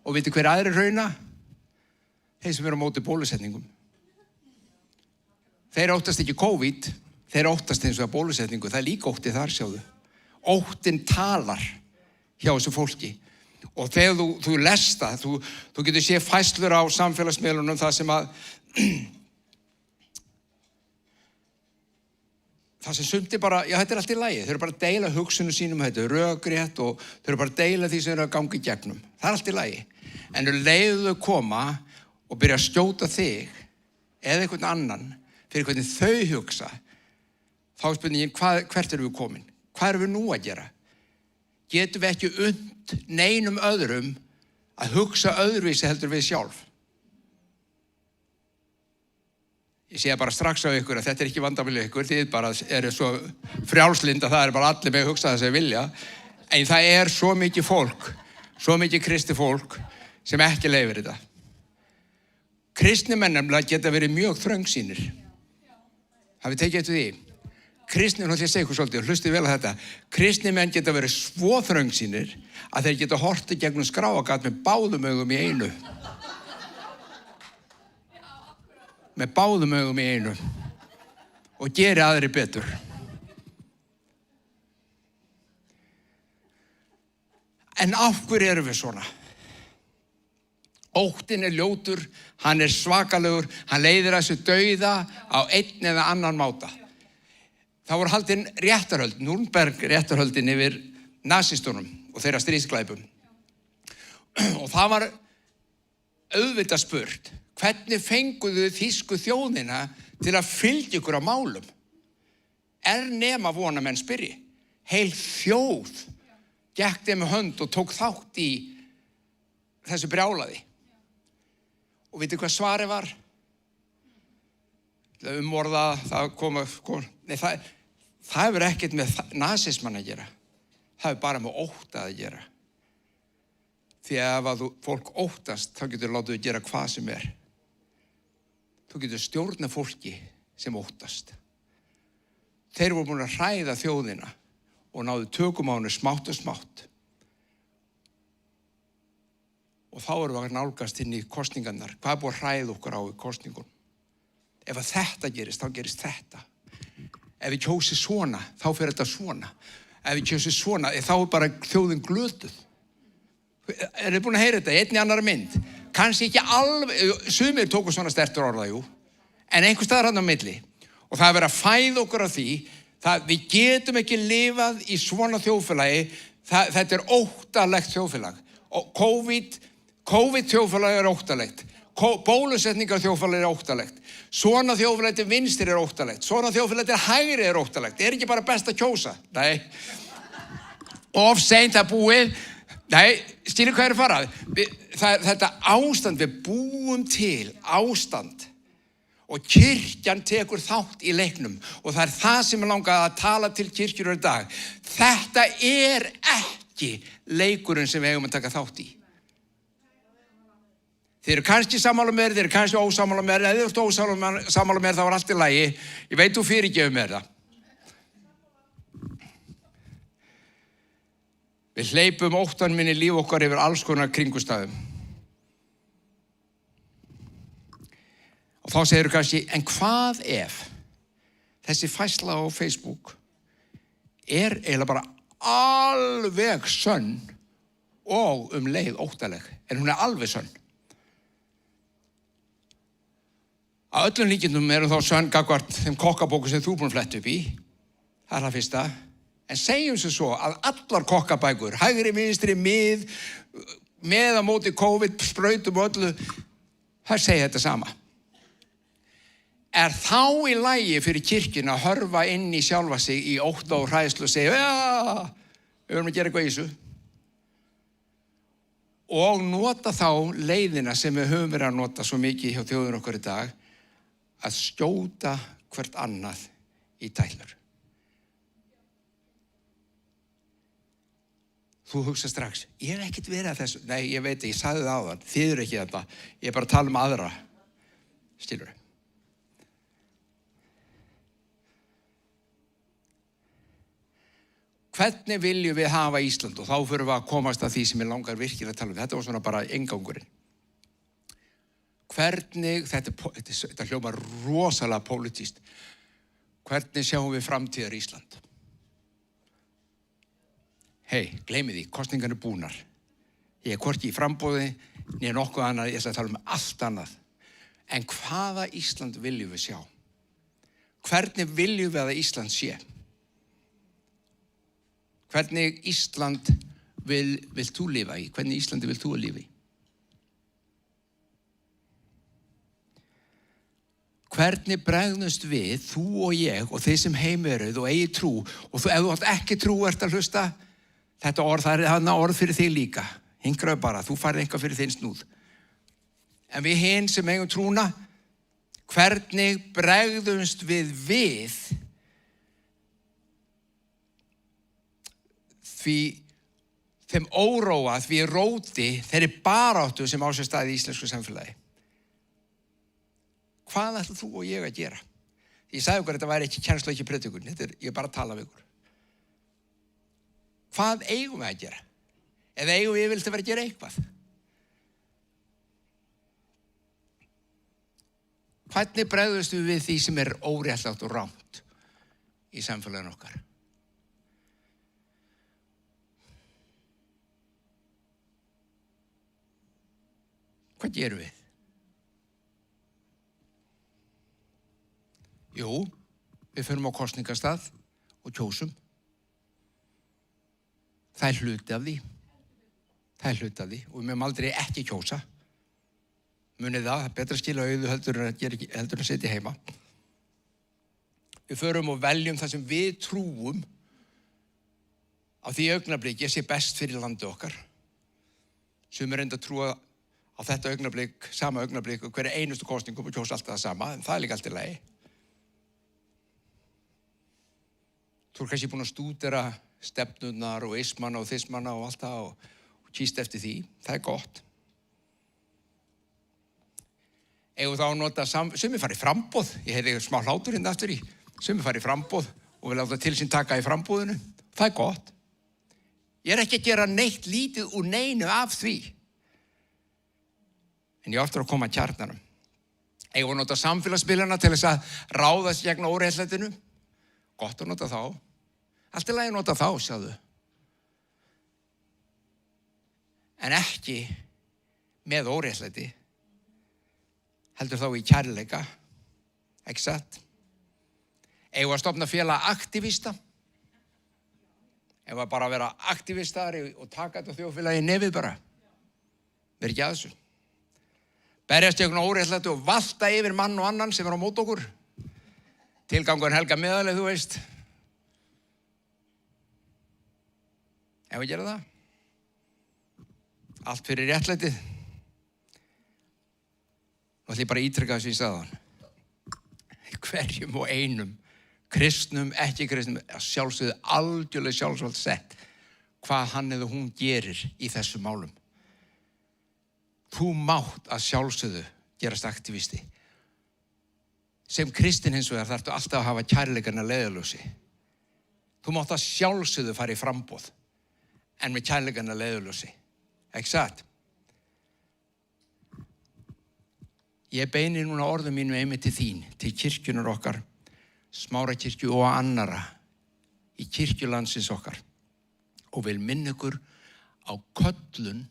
Og veitir hver aðri hrauna? Þeir sem eru á móti bólusetningum. Þeir óttast ekki COVID, þeir óttast eins og að bólusetningu. Það er líka ótti þar, sjáðu. Óttin talar hjá þessu fólki. Og þegar þú lest það, þú getur séð færslur á samfélagsmiðlunum það sem að það sem sumti bara, já þetta er allt í lagi, þau eru bara að deila hugsunum sínum, þetta er rökrétt og þau eru bara að deila því sem eru að ganga í gegnum. Það er allt í lagi. En leiðu þau koma og byrja að skjóta þig eða einhvern annan fyrir hvernig þau hugsa, þá er spurningin hvert erum við komin? Hvað erum við nú að gera? Getum við ekki und neinum öðrum að hugsa öðruvísi heldur við sjálf? Ég sé bara strax á ykkur að þetta er ekki vandamálið ykkur, þið bara eru svo frjálslynd að það er bara allir með að hugsa það sem vilja. En það er svo mikið fólk, svo mikið kristið fólk sem ekki leyfir þetta. Kristnir menn nefnilega geta verið mjög þröngsýnir. Hafið tekið eftir því? Kristnir, nú ætla ég að segja ykkur svolítið og hlustið vel að þetta. Kristnir menn geta verið svo þröngsýnir að þeir geta hortið gegnum skráargat með báðum augum í einu. Með báðum augum í einu og geri aðri betur. En af hverju erum við svona? Óttinn er ljótur, hann er svakalegur, hann leiðir að þessu dauða á einn eða annan máta. Það voru haldin réttarhöld, Nürnberg réttarhöldin yfir nasistunum og þeirra stríðsglæpum. Og það var auðvitað spurt, hvernig fenguðu þýsku þjóðina til að fylgja ykkur á málum? Er nema vona menn spyrji. Heil þjóð gekk þeim með hönd og tók þátt í þessu brjálaði. Og vitið hvað svarið var? Umorða, það hefur ekkert með nasismann að gera. Það hefur bara með ótta að gera. Því ef að fólk óttast, þá getur látið að gera hvað sem er. Þú getur stjórna fólki sem óttast. Þeir voru búin að hræða þjóðina og náðu tökum á henni smátt og smátt. Og þá erum við að nálgast inn í kosningarnar. Hvað er búin að hræða okkur á í kosningunum? Ef að þetta gerist, þá gerist þetta. Ef við kjósum svona, þá fer þetta svona. Ef við kjósum svona, þá er bara þjóðin glötuð. Er þið búin að heyra þetta? Einni annar mynd. Kannski ekki alveg, sumir tóku svona stertur orða, jú. En einhvers staðar hann á milli. Og það er verið að fæða okkur af því, við getum ekki lifað í svona þjóðfélagi, þetta er óttalegt þjóðfélag. Og COVID þjóðfélag er óttalegt. Bólusetningar þjóðfélag er óttalegt. Svona þjóðfélag til vinstri er óttalegt. Svona þjóðfélag til hægri er óttalegt. Er ekki bara best að kjósa? Nei. Of seint að búið. Nei, skilur hvað er að fara? Þetta ástand, við búum til ástand og kirkjan tekur þátt í leiknum og það er það sem er langað að tala til kirkjur í dag. Þetta er ekki leikurinn sem við eigum að taka þátt í. Þeir eru kannski sammála mér, þeir eru kannski ósammála mér, ef þú ert ósammála mér þá var allt í lagi. Ég veit þú fyrirgefur mér það. Við hleypum óttan minni líf okkar yfir alls konar kringumstæðum. Og þá segir þú kannski, en hvað ef þessi færsla á Facebook er eiginlega bara alveg sönn og leið óttaleg, en hún er alveg sönn. Að öllum líkindum þá sönn gagnvart þeim kokkabóku sem þú búin að fletta upp í. Það er það fyrsta. En segjum sem svo að allar kokkabækur, hægri, vinstri, með á móti COVID, sprautum og öllu, það segja þetta sama. Þá í lagi fyrir kirkjuna að hörfa inn í sjálfa sig í ótta og hræðslu og segja, já, við verðum að gera eitthvað í þessu. Og nota þá leiðina sem við höfum verið að nota svo mikið hjá þjóðun okkar í dag, að skjóta hvert annað í tælur. Þú hugsa strax, ég hef ekkert verið að þessu. Nei, ég veit, ég sagði það áðan, þið eru ekki þetta. Ég er bara að tala um aðra. Skilurðu? Hvernig viljum við hafa Ísland? Og þá fyrir við að komast að því sem ég langar virkilega að tala um. Þetta var svona bara inngangurinn. Hvernig, þetta hljómar rosalega pólitískt. Hvernig sjáum við framtíðar Ísland? Gleymið því, kosningar eru búnar. Ég er hvorki í framboði, né nokkuð annað, ég ætla að tala um allt annað. En hvaða Ísland viljum við sjá? Hvernig viljum við að Ísland sé? Hvernig Ísland vilt þú lifa í? Hvernig Íslandi vilt þú lifa í? Hvernig bregðumst við, þú og ég og þeir sem heim eruð og eigi trú, og ef þú átt ekki trú ert að hlusta, þetta orð, það er þarna orð fyrir þig líka. Hingraðu bara, þú færð eitthvað fyrir þinn snúð. En við hinn sem eigum trúna, hvernig bregðumst við því þeim óróa, því róti, þeirri baráttu sem á sér stað í íslensku samfélagi? Hvað ætlum þú og ég að gera? Ég sagði ykkur að þetta væri ekki kennsla, ekki predikun. Ég er bara að tala við ykkur. Hvað eigum við að gera? Eða eigum við yfirleitt að vera að gera eitthvað? Hvernig bregðumst við því sem er óréttlátt og rangt í samfélaginu okkar? Hvað gerum við? Jú, við förum á kosningastað og kjósum. Það er hluti af því. Og við mögum aldrei ekki kjósa. Munið það, betra skila auðu heldur en sitja heima. Við förum og veljum það sem við trúum á því augnablik ég sé best fyrir landið okkar. Sumir reynda að trúa á þetta augnablik, sama augnablik og hverja einustu kosningum og kjósa alltaf það sama, en það er líka allt í lagi. Þú kannski búin að stúdera stefnurnar og ismana og þismana og allt það og kýst eftir því. Það er gott. Eigum þá að nota sumir fara í framboð. Ég heyrði smá hlátur hérna aftur í. Sumir fara í framboð og vil láta til sín taka í framboðinu. Það er gott. Ég er ekki að gera neitt lítið úr neinu af því. En ég á eftir að koma að kjarnanum. Eigum að nota samfélagsmiðlana til þess að ráðast gegn óréttlætinu. Gott að nota þá. Allt í lagi að nota þá, sjáðu. En ekki með óréttlæti. Heldur þá í kærleika. Ekki satt? Eigum að stofna félag aktivista. Eigum að bara vera aktivistar og taka þetta þjóðfélagi í nefið bara. Verð ekki að þessu. Berjast gegn óréttlæti og valta yfir mann og annan sem er á móti okkur. Tilgangurinn helga meðalið, þú veist. Ef við gera það. Allt fyrir réttlætið. Nú ætlum ég bara að ítreka þessu í staðan. Hverjum og einum, kristnum, ekki kristnum, sjálfsögðu algjörlega sjálfsvald sett hvað hann eða hún gerir í þessu málum. Þú mátt að sjálfsögðu gerast aktivisti. Sem kristinn hins vegar þarftu alltaf að hafa kærleikarna leiðarljósi. Þú mátt að sjálfsögðu fara í framboð, en með kærleikarna leiðarljósi. Ekki satt? Ég beini núna orðum mínu einmitt til þín, til kirkjunar okkar, Smárakirkju og annara í kirkjulandsins okkar og vil minna ykkur á köllun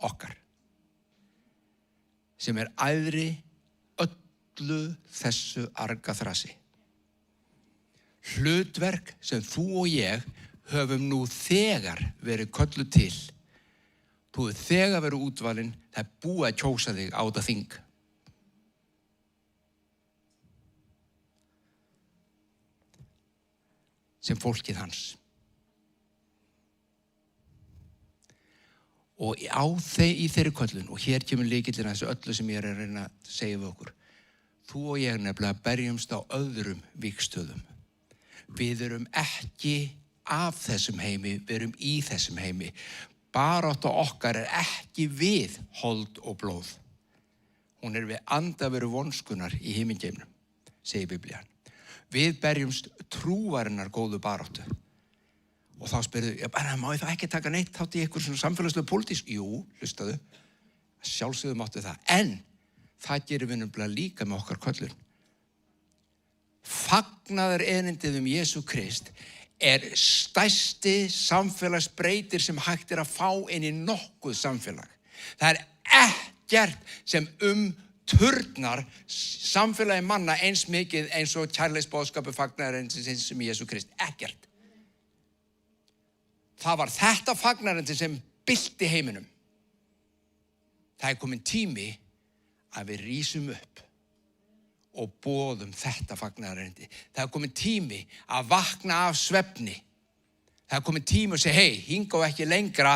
okkar sem er æðri öllu þessu argaþrasi. hlutverk sem þú og ég höfum nú þegar verið kölluð til. Þú hefur þegar verið útvalinn, það er búið að kjósa þig á þetta þing. Sem fólkið hans. Og í þeirri köllun, og hér kemur lykillinn að þessu öllu sem ég er að reyna að segja við okkur. Þú og ég nefnilega berjumst á öðrum vígstöðum. Við erum ekki af þessum heimi, við erum í þessum heimi. Barátta okkar er ekki við hold og blóð. Hún er við andaveru vonskunar í himingeimnum, segir Biblían. Við berjumst trúarinnar góðu baráttu. Og þá spyrðu, má ég þá ekki taka neitt þátt í ykkur svona samfélagslegu pólitísk? Jú, hlustaðu, sjálfsögðu máttu það. En það gerir við nefnilega líka með okkar köllun. Fagnaðar erindið Jesú Krist er stærsti samfélagsbreytir sem hægt er að fá inn í nokkuð samfélag. Það er ekkert sem turnar samfélagi manna eins mikið eins og kærleiksboðskapur fagnaðar erindið sem Jesú Krist. Ekkert. Það var þetta fagnaðarerindi sem bylti heiminum. Það er komin tími að við rísum upp og boðum þetta fagnaðarerindi. Það er komin tími að vakna af svefni. Það er komin tími að segja, hei, hinga og ekki lengra.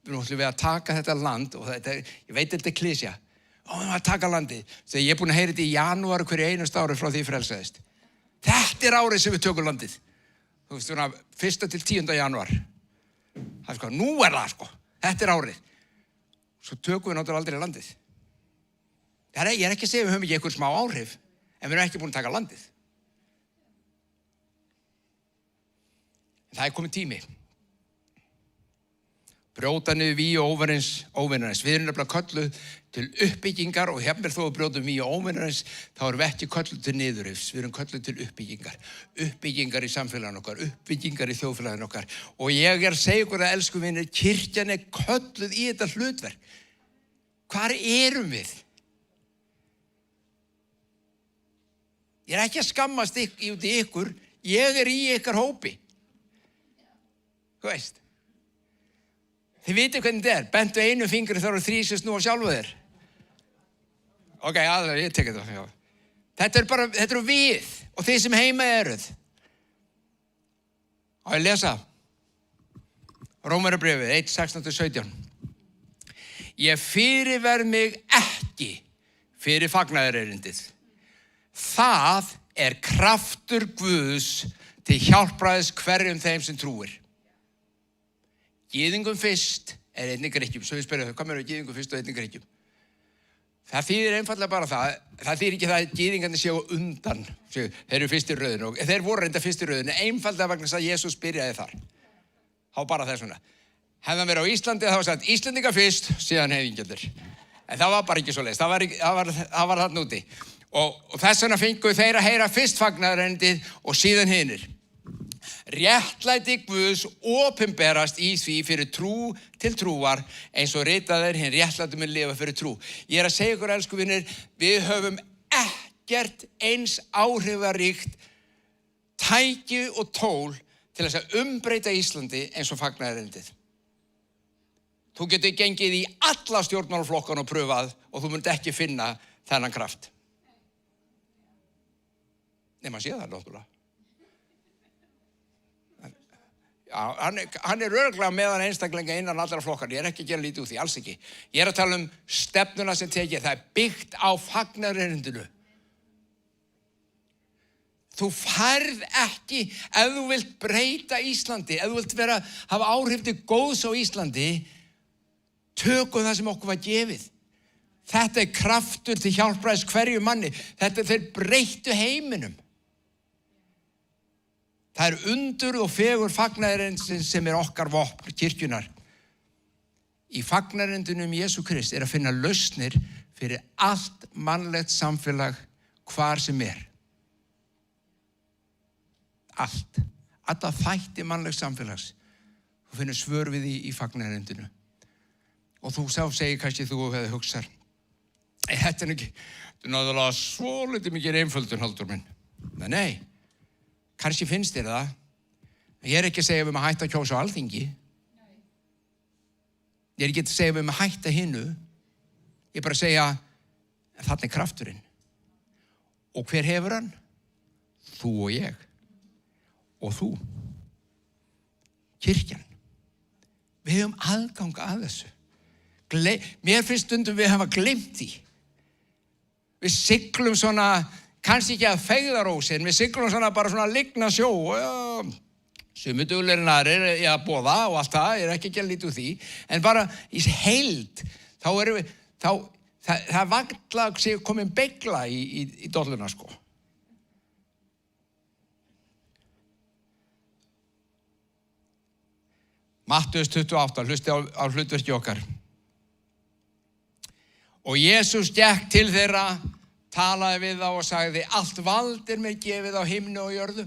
Við ætlum við að taka þetta land, og þetta, ég veit þetta er klysja. Við ætlum að taka landið. Þegar ég er búin að heyra þetta í janúar hverju einasta ári frá því frelsaðist. Þetta er árið sem við tökum landið. Þú veist, svona 1. til 10. janúar. Það er sko, nú er það sko. Þetta er árið. Svo tökum við náttúrulega aldrei landið. Ég er ekki að segja við höfum ekki einhver smá áhrif, en við erum ekki búin að taka landið. Það er komið tími. Brjóta niður vígi og óvinarins. Við erum nefnilega kölluð til uppbyggingar, og hefnir þó að brjóta vígi og óvinarins, þá erum við ekki kölluð til niðurrifs. Við erum kölluð til uppbyggingar. Uppbyggingar í samfélaginu okkar, uppbyggingar í þjóðfélaginu okkar. Og ég er að segja ykkur að, elsku vinir, kirkjan er kölluð í þetta hlutverk. Hvar erum við? Ég er ekki að skammast út í ykkur. Ég er í ykkar hópi. Þú veist. Þið vitið hvernig þetta er. Bentu einu fingri, þá eru 3 sem snúa sjálfu þér. Ok, ég tek þetta. Þetta eru við og þið sem heima eruð. Á ég lesa. Rómverjabréfið 1:16-17. Ég fyrirverð mig ekki fyrir fagnaðarerindið. Það er kraftur Guðs til hjálpræðis hverjum þeim sem trúir. Gyðingum fyrst er einnig Grikkjum. Svo við spyrjum, hvað meður gyðingum fyrst og einnig Grikkjum? Það þýðir einfallega bara það þýðir ekki það að gyðingarnir séu undan. Þeir eru fyrst í röðinu, og þeir voru reynda fyrst í röðinu, einfallega vegna þess að Jesús byrjaði þar. Þá bara þessuna. Hefði hann verið á Íslandi, þá var sagt Íslendinga fyrst, síðan heiðingjaldir. En það var bara ekki svoleiðis, það var þarna úti. Og þess vegna fengu þeir að heyra fyrst fagnaðarerindið og síðan hinir. Réttlæti Guðs opinberast í því fyrir trú til trúar, eins og ritað er, hinn réttlæti mun lifa fyrir trú. Ég er að segja ykkur, elsku vinir, við höfum ekkert eins áhrifaríkt tæki og tól til þess að umbreyta Íslandi eins og fagnaðarerindið. Þú getur gengið í alla stjórnmálaflokkan og pröfað, og þú munt ekki finna þennan kraft. Nei, maður sé það náttúrulega. Já, hann er örugglega meðan einstaklinga innan allra flokkar. Ég er ekki að gera lítið úr því, alls ekki. Ég er að tala stefnuna sem tekið. Það er byggt á fagnaðarerindinu. Þú færð ekki, ef þú vilt breyta Íslandi, ef þú vilt hafa áhrif til góðs á Íslandi, tökum það sem okkur var gefið. Þetta er kraftur til hjálpræðis hverju manni. Þeir breyttu heiminum. Það er undur og fegur fagnaðarerindin sem er okkar vopn kirkjunar. Í fagnaðarerindinu Jesú Krist er að finna lausnir fyrir allt mannlegt samfélag hvar sem er. Allt. Alla þætti mannlegs samfélags. Þú finnur svör við í fagnaðarerindinu. Og þú sá segir kannski þú hefði hugsað. Þetta er náttúrulega svo litið mikið einföldun, Halldór minn. Nei. Kannski finnst þér það. Ég er ekki að segja við að hætta að kjósa á Alþingi. Ég er ekki að segja við að hætta hinu. Ég er bara að segja, þarna er krafturinn. Og hver hefur hann? Þú og ég. Og þú. Kirkjan. Við höfum aðgang að þessu. Mér finnst stundum við hafa gleymt því. Við siglum svona, kannski ekki að feigðarósin, við siglum svona bara svona ligna sjó. Sumir duglegir en aðrir að boða og allt það, ég er ekki að líta úr því. En bara í heild, þá erum við, það vagla sig komin begla í dolluna, sko. Mattheus 28, hlusti á hlutverki okkar. Og Jesús gekk til þeirra, talaði við þá og sagði, allt vald er mér gefið á himni og jörðu.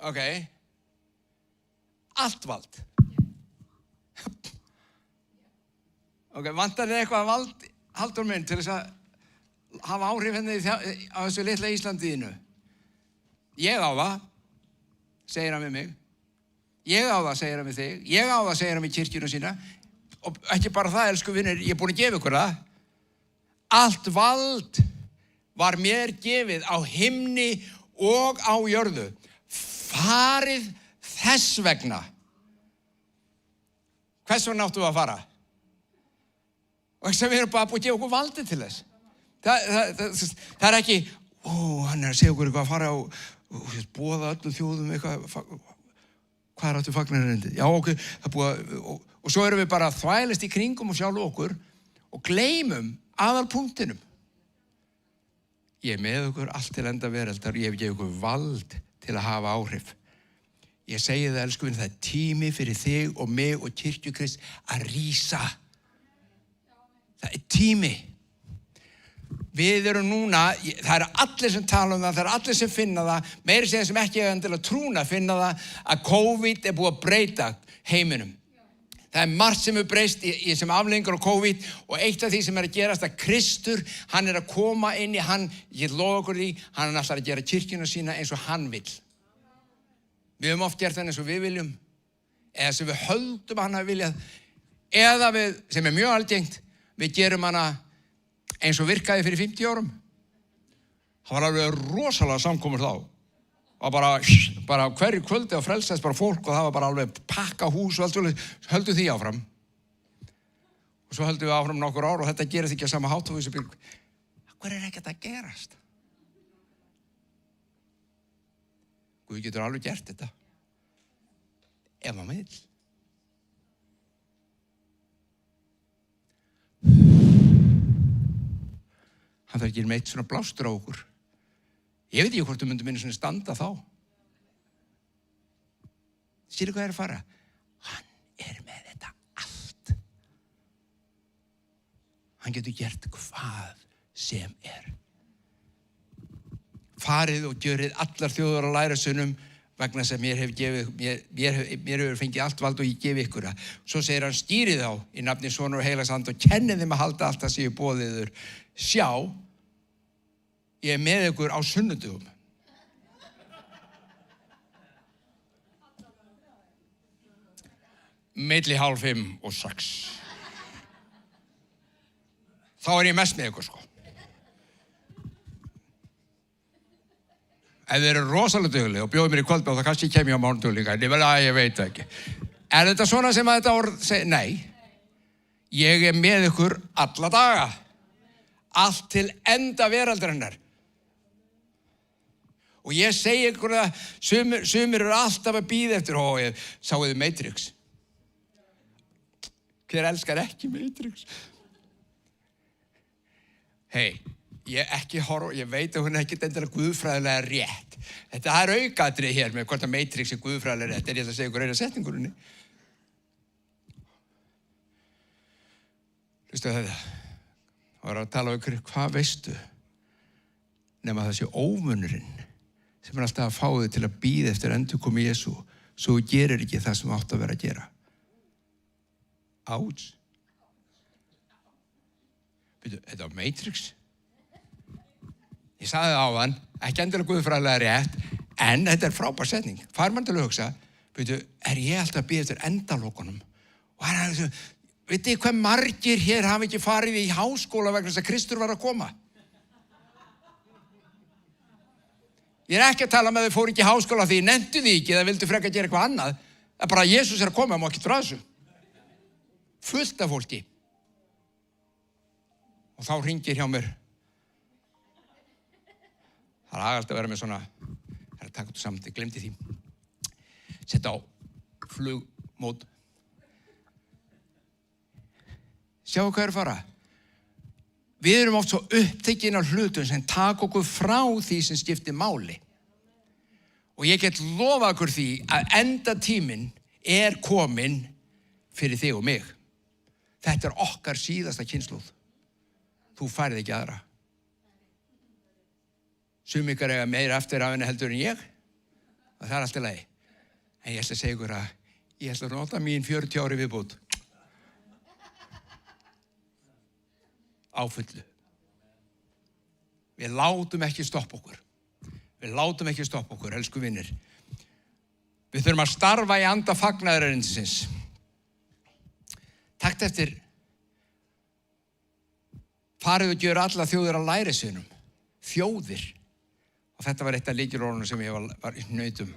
Ok. Allt vald. Ok, vantar þið eitthvað vald, Halldór minn, til þess að hafa áhrif henni á þessu litla Íslandiðinu? Ég á það, segir hann við mig. Ég á það, segir hann við þig. Ég á það, segir hann við kirkjuna sína. Og ekki bara það, elsku vinir, ég er búin að gefa ykkur það. Allt vald var mér gefið á himni og á jörðu. Farið þess vegna. Hvers vegna áttu að fara? Og þess að við erum bara búin að gefa okkur valdi til þess. Það er ekki, hann er að segja okkur eitthvað að fara og boða öllum þjóðum eitthvað. Hvað áttu fagnarerindi? Já, ok, það er búið að, og svo erum við bara að þvælast í kringum og sjálf okkur og gleymum aðalpunktinum. Ég er með okkur allt til enda veraldar, ég hef gefið okkur vald til að hafa áhrif. Ég segi það, elsku vin, það er tími fyrir þig og mig og kirkju Krist að rísa. Það er tími. Við erum núna, það eru allir sem tala um það, það eru allir sem finna það, meiri segja sem ekki er til að trúna finna það, að COVID er búið að breyta heiminum. Það er margt sem er breyst í sem afleiðingar á COVID og eitt af því sem er að gerast að Kristur, hann er að koma inn í hann, ég lofa okkur því, hann er alltaf að gera kirkjuna sína eins og hann vill. Við höfum oft gert það eins og við viljum, eða sem við höldum hann að vilja, eða við, sem er mjög algengt, við gerum hana eins og virkaði fyrir 50 árum. Það var alveg rosalega samkomur þá. Og bara hverju kvöldi á frelsast bara fólk og það var bara alveg pakka hús og allt svolítið, höldum því áfram. Og svo höldum við áfram nokkur ár og þetta gerist ekki að sama hátt og þessu byrg. Hvað er ekkert að gerast? Guð getur alveg gert þetta. Ef maður vill. Hann þarf ekki meitt svona blástur á okkur. Ég veit ekki hvort þú myndum minni svona standa þá. Sýrðu hvað er að fara? Hann er með þetta allt. Hann getur gert hvað sem er. Farið og gjörið allar þjóðar að læra sunnum vegna sem mér hefur fengið allt vald og ég gefi ykkur það. Svo segir hann, stýrið þá í nafni Sonar og Heilags Anda og kennið þeim að halda allt það séu boðiður. Sjá, ég er með ykkur á sunnudögum. Milli 5:30 og 6. Þá er ég mest með ykkur, sko. Ef þið eru rosalega dugleg og bjóðið mér í kvöldbáð, þá kannski kem ég á mánudögum líka, en ég veit það ekki. Er þetta svona sem að þetta orð segir? Nei. Ég er með ykkur alla daga. Allt til enda veraldarinnar. Og ég segi ykkur að sumir eru alltaf að bíða eftir, ég sáuðu Matrix. Hver elskar ekki Matrix? Hei, ég veit að hún er ekki endilega guðfræðilega rétt. Þetta er aukatriði hér með hvort að Matrix er guðfræðilega rétt, ég ætla að segja ykkur eina setningurinni. Hlustu þetta. Það var að tala um ykkur, hvað veistu? Nema það sé ómunurinn sem er alltaf að fá þig til að bíða eftir endurkomu Jesú, svo þú gerir ekki það sem átt að vera að gera. Áts. Þetta var Matrix. Ég sagði það áðan, ekki endilega guðfræðilega rétt, en þetta er frábær setning. Fær mann til að hugsa, veitu, ég alltaf að bíða eftir endalokunum? Og hann er þessu, veitu hvað margir hér hafa ekki farið í háskóla vegna þess að Kristur var að koma? Ég er ekki að tala með þau fóru ekki í háskóla því nenntu því ekki eða vildu frekar gera eitthvað annað. Það er bara að Jesús er að koma, má ekki frá þessu. Fullt af fólki. Og þá hringir hjá mér. Það er agalt að vera með svona, það er að taka þetta saman, ég glemdi því. Setta á flugmód. Sjáu hvað er að fara. Við erum oft svo upptekin af hlutum sem taka okkur frá því sem skiptir máli. Og ég get lofa okkur því að endatíminn er kominn fyrir þig og mig. Þetta er okkar síðasta kynslóð. Þú færð ekki aðra. Sum ykkar eiga meira eftir af henni heldur en ég. Og það er allt í lagi. En ég ætla að segja ykkur að ég ætla að nota mín 40 ári viðbót. Á fullu. Við látum ekki stoppa okkur. Við látum ekki stoppa okkur, elsku vinir. Við þurfum að starfa í anda fagnaðarins. Takt eftir farið og gjöra alla þjóðir að lærisveinum. Þjóðir. Og þetta var eitt af lykilorðunum sem ég var í nautum.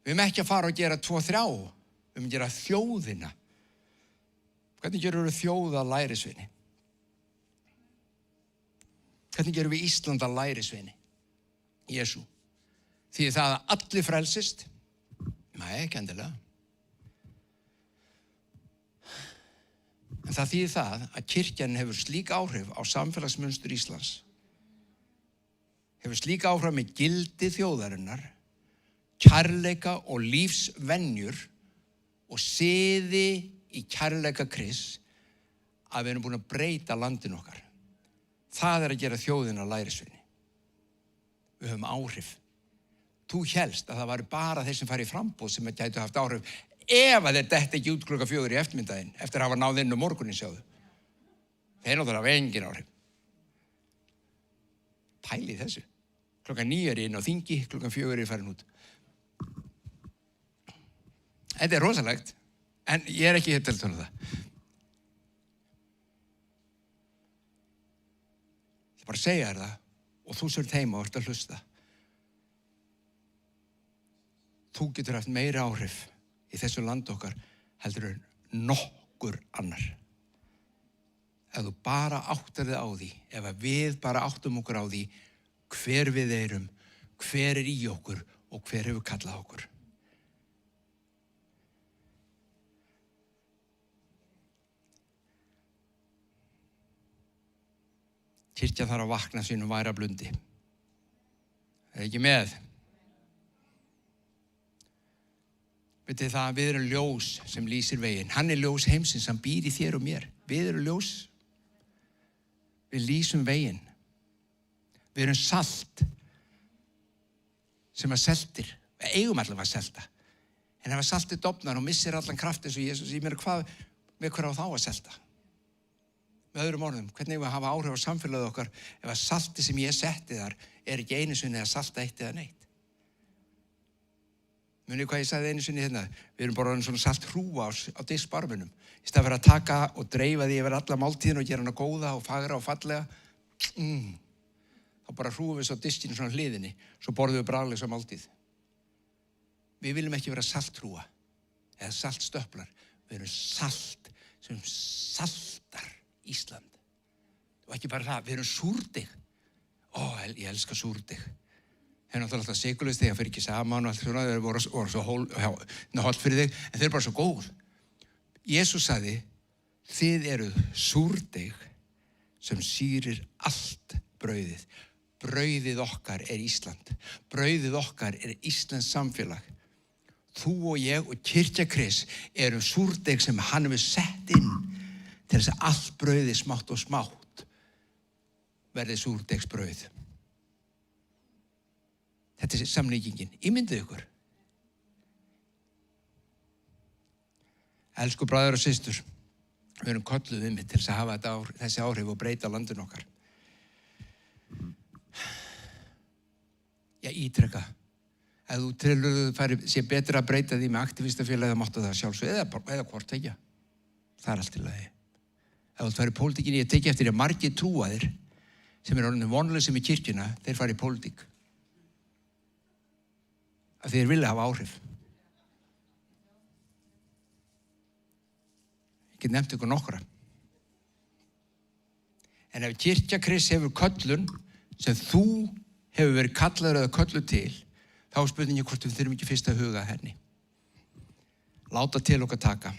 Við erum ekki að fara og gera 2-3. Við erum að gera þjóðina. Hvernig gerum við þjóð að lærisveini? Hvernig gerum við Ísland að lærisveini? Jesú. Því það að allir frelsist? Nei, ekki endilega. En það þýðir það að kirkjan hefur slík áhrif á samfélagsmunstur Íslands. Hefur slík áhrif með gildi þjóðarinnar, kærleika og lífsvenjur og siði í kærleika Krists að við erum búin að breyta landinu okkar. Það er að gera þjóðina lærisveini. Við höfum áhrif. Þú hélst að það var bara þeir sem fari í frambúð sem gætu haft áhrif ef að þeir detti ekki út 4:00 í eftirmyndaðinn eftir að hafa náð inn morgunin sjáðu. Þeir náttúrulega hafa engin áhrif. Pælið þessu. 9:00 er inn á þingi, 4:00 er farin út. Þetta er rosalegt, en ég er ekki hér til að tala það. Ég bara segja þér það og þú sért heima og ert að hlusta. Þú getur haft meira áhrif í þessu land okkar heldur en nokkur annar. Ef þú bara áttar þig á því, ef við bara áttum okkur á því hver við erum, hver er í okkur og hver hefur kallað okkur. Kirkjan þarf að vakna sínum væra blundi. Er ekki með? Vitið það að við erum ljós sem lýsir veginn. Hann er ljós heimsins, hann býr í þér og mér. Við erum ljós. Við lýsum veginn. Við erum salt sem að seltir. Við eigum allavega að selta. En ef að saltið dofnar og missir allan kraft eins og Jesús, ég meina með hver á þá að selta? Með öðrum orðum, hvernig við hafa áhrif á samfélagið okkar ef að saltið sem ég setti þar er ekki einu sinni að salta eitt eða neitt. Munið hvað ég sagði einu sinni hérna, við erum bara svona salt hrúa á diskbarminum. Í stað fyrir að taka og dreifa því yfir alla máltíðin og gera hana góða og fagra og fallega, þá bara hrúum við svo diskinu svona hliðinni, svo borðum við bragðlausa máltíð. Við viljum ekki vera salthrúa eða saltstöplar. Við erum salt sem saltar Ísland. Og ekki bara það, við erum súrdeig. Ég elska súrdeig. Þeir eru alltaf sigurlaust þegar fyrir ekki saman og allt svona, þeir voru svo holt fyrir þig, en þeir eru bara svo góð. Jesús sagði, þið eru súrdeig sem sýrir allt brauðið. Brauðið okkar er Ísland. Brauðið okkar er Íslands samfélag. Þú og ég og kirkja Krists erum súrdeig sem hann hefur sett inn til þess að allt brauðið smátt og smátt verði súrdeigsbrauð. Þetta er samlíkingin. Ímyndið ykkur. Elsku bræður og systur, við erum kölluð til þess að hafa þessi áhrif og breyta landinu okkar. Ég ítreka. Ef þú telur sé betra að breyta því með aktivistafélagi, þá máttu það sjálfsög, eða hvort ekki. Það er allt í lagi. Ef þú færi í pólitíkinni, ég teki eftir að margir trúaðir sem orðin vonlausir með kirkjuna, þeir fari í pólitík. Að þeir vilja hafa áhrif. Ég get nefnt ykkur nokkra. En ef kirkja Krists hefur köllun sem þú hefur verið kallaður eða kölluð til, þá er spurningi hvort við þurfum ekki fyrst að huga henni. Láta til okkar taka.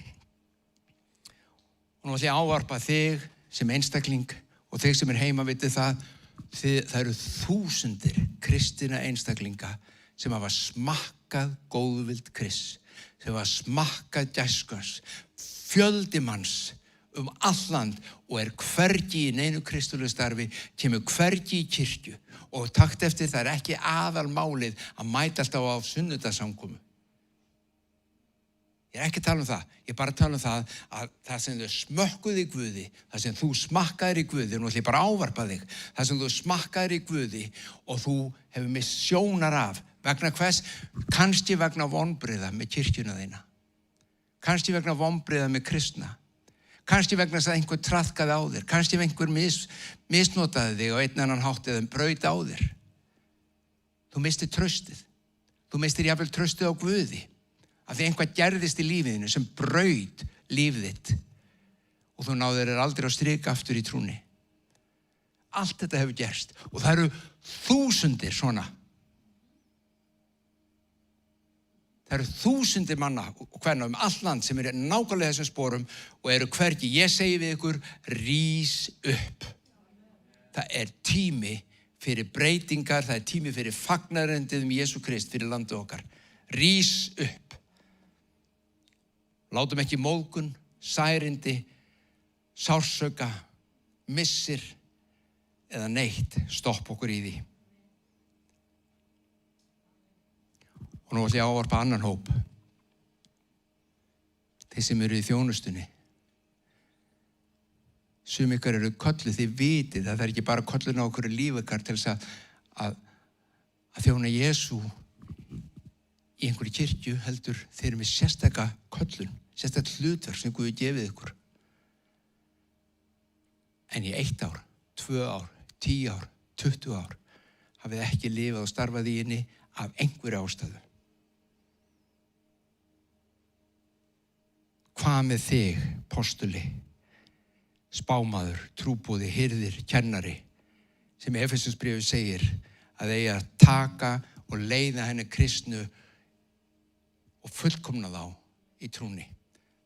Og nú ætla ég að ávarpa þig sem einstakling og þig sem heima vitið það eru þúsundir kristina einstaklinga sem hafa smakkað góðvild Krists, sem hafa smakkað gæskans, fjöldi manns all land og hvergi í neinu kristulegu starfi, kemur hvergi í kirkju og takt eftir það ekki aðalmálið að mæta alltaf á sunnudagssamkomu. Ég ekki að tala það, ég bara að tala það að það sem þau smökkuð í Guði, það sem þú smakkaðir í Guði, nú ætlum ég bara að ávarpa þig, það sem þú smakkaðir í Guði og þú hefur misst sjónar af, vegna hvers? Kannski vegna vonbrigða með kirkjuna þína, kannski vegna vonbrigða með kristna, kannski vegna þess að einhver traðkaði á þér, kannski einhver misnotaði þig á einn annan hátt eða braut á þér. Þú mistir traustið, þú mistir jafnvel traustið á Guði, af því einhvað gerðist í lífiðinu sem braut lífið þitt og þú náður aldrei á strik aftur í trúni. Allt þetta hefur gerst og það eru þúsundir svona. Það eru þúsundir manna og kvenna allt land sem eru nákvæmlega þessum sporum og eru hvergi. Ég segi við ykkur, rís upp. Það er tími fyrir breytingar, það er tími fyrir fagnaðarendið Jesú Krist fyrir landið okkar. Rís upp. Látum ekki móðgun, særindi, sársauka, missir eða neitt stopp okkur í því. Og nú ætla ég að ávarpa annan hóp. Þeir sem eru í þjónustunni. Sum ykkar eru kölluð, þið vitið að það er ekki bara köllun á okkur líf ykkar til þess að þjóna Jesú í einhverju kirkju, heldur þeir eru með sérstaka köllun, sérstaka hlutverk sem Guð gefið ykkur. En í 1 ár, 2 ár, 10 ár, 20 ár hafið ekki lifað og starfað í henni af einhverju ástæðu. Hvað með þig, postuli, spámaður, trúboði, hirðir, kennari, sem í Efesusbréfi segir að eigi að taka og leiða henni kristnu og fullkomna þá í trúni.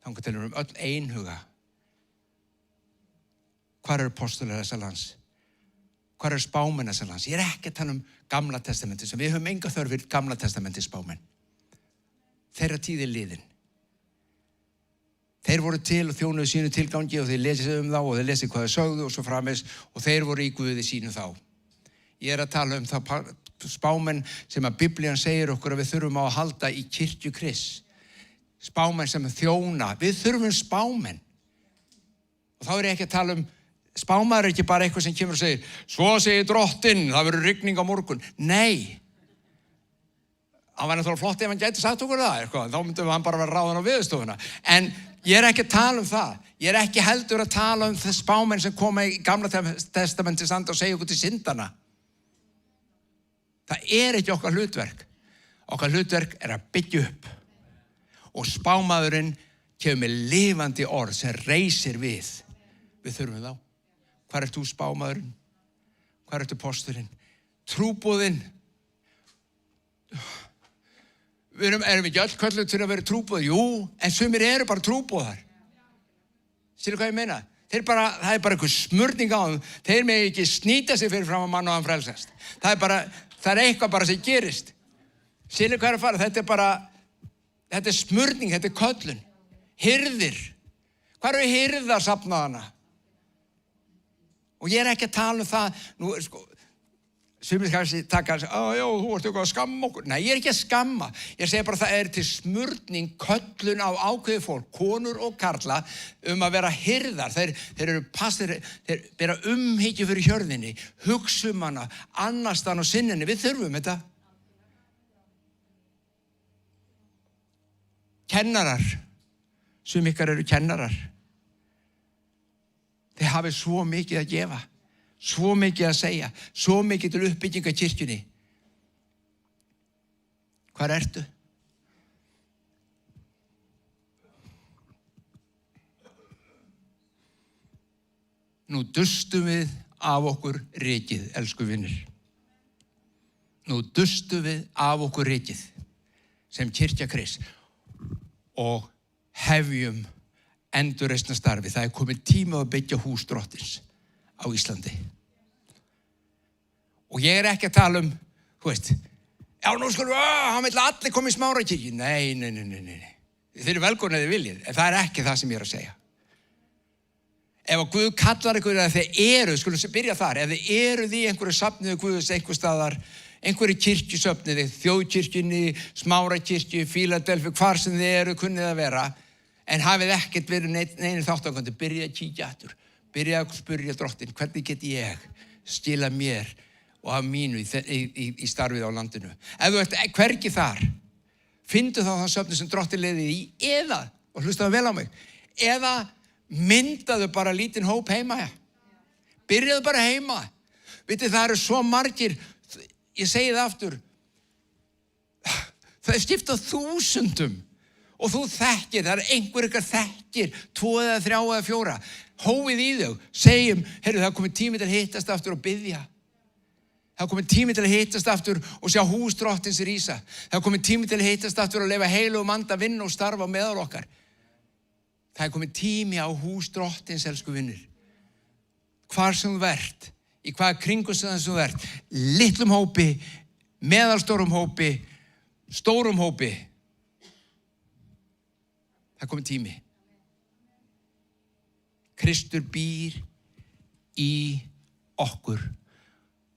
Þangað til öll einhuga. Hvar eru postular þessa lands? Hvar eru spámenn þessa lands? Ég er ekki að tala Gamla testamenti, sem við höfum enga þörf fyrir Gamla testamenti spámenn. Þeirra tíð er liðin. Þeir voru til og þjónuðu sínu tilgangi og þeir lesið þá og þeir lesið hvað þeir sögðu og svo framvegis og þeir voru í Guði sínu þá. Ég er að tala það spámenn sem að Biblían segir okkur að við þurfum á að halda í kirkju Krists. Spámenn sem þjóna. Við þurfum spámenn. Og þá er ég ekki að tala spámaður er ekki bara eitthvað sem kemur og segir svo segir drottinn, það verður rigning á morgun. Nei. Það var náttúrulega flott ef hann gæti sagt okkur það, eitthvað. Þá myndum hann bara vera ráðan á veðurstofuna. En ég er ekki að tala það. Ég er ekki heldur að tala þess spámenn sem koma í Gamla testamenti og segja okkur til syndana. Það er ekki okkar hlutverk. Okkar hlutverk er að byggja upp. Og spámaðurinn kemur með lifandi orð sem reisir við. Við þurfum þá. Hvar ert þú spámaðurinn? Hvar ertu posturinn? Trúboðinn. Erum við ekki öll kölluð til að vera trúboð? Jú, en sumir eru bara trúboðar. Skilur hvað ég meina? Það er bara einhver smurning á þeim. Þeir með ekki snýta sig fyrir fram að mann og hann frelsast. Það er eitthvað bara sem gerist. Skilur hvað er að fara? Þetta er smurning, þetta er köllun. Hirðir. Hvað eru hirðar safnaðana? Og ég er ekki að tala það. Nú, sumir kannski taka já, þú ert eitthvað að skamma okkur. Nei, ég er ekki að skamma. Ég segi bara að það er til smurning, köllun á ákveðið fólk, konur og karla, að vera hirðar. Þeir eru passir, þeir bera umhyggju fyrir hjörðinni, hugsa hana, annast hana og sinninni. Við þurfum þetta. kennarar, sum ykkar eru kennarar. Þið hafið svo mikið að gefa, svo mikið að segja, svo mikið til uppbygginga kirkjunni. Hvar ertu? Nú dustum við af okkur rykið, elsku vinir. Nú dustum við af okkur rykið sem kirkja Krists og hefjum endurreisna starfi. Það er komið tími að byggja hús Drottins á Íslandi. Og ég er ekki að tala þú veist, já, nú skulum hann vill allir koma í Smárakirkju. Nei. Þið eru velkomin ef þið viljið, en það er ekki það sem ég er að segja. Ef að Guð kallar ykkur að þið eru, skulum byrja þar, ef þið eruð í einhverju safniðu Guðs einhver staðar, einhverju kirkjusöfniði, þjóðkirkjunni, Smárakirkju, Fíladelfi, hvar sem þið eru, kunnið að vera, en hafið ekkert verið neinu þátttakandi, byrja að kíkja aftur, byrja að spyrja Drottinn, hvernig get ég skila mér og af mínu í starfið á landinu. Ef þú ert hvergi þar, fyndu þá það söfni sem Drottinn leiði í, eða, og hlustaðu vel á mig, eða myndaðu bara lítinn hóp heima. Byrjaðu bara heima. Vitið, það eru svo margir, ég segi það aftur, það er skipt á þúsundum og þú þekkir, það er einhver ykkar þekkir, 2 eða 3 eða 4, hófið í þau, segjum, heyrðu, það er komið tími til að hittast aftur og biðja. Það er komið tími til að hittast aftur og sjá hús Drottins rísa. Það er komið tími til að hittast aftur og leyfa heilugum anda vinna og starfa meðal okkar. Það er komið tími á hús Drottins, elsku vinnir. Hvar sem þú ert, í hvaða kringumstæðum sem þú ert, litlum hópi, meðalstórum hópi, stórum hópi. Það er komið tími. Kristur býr í okkur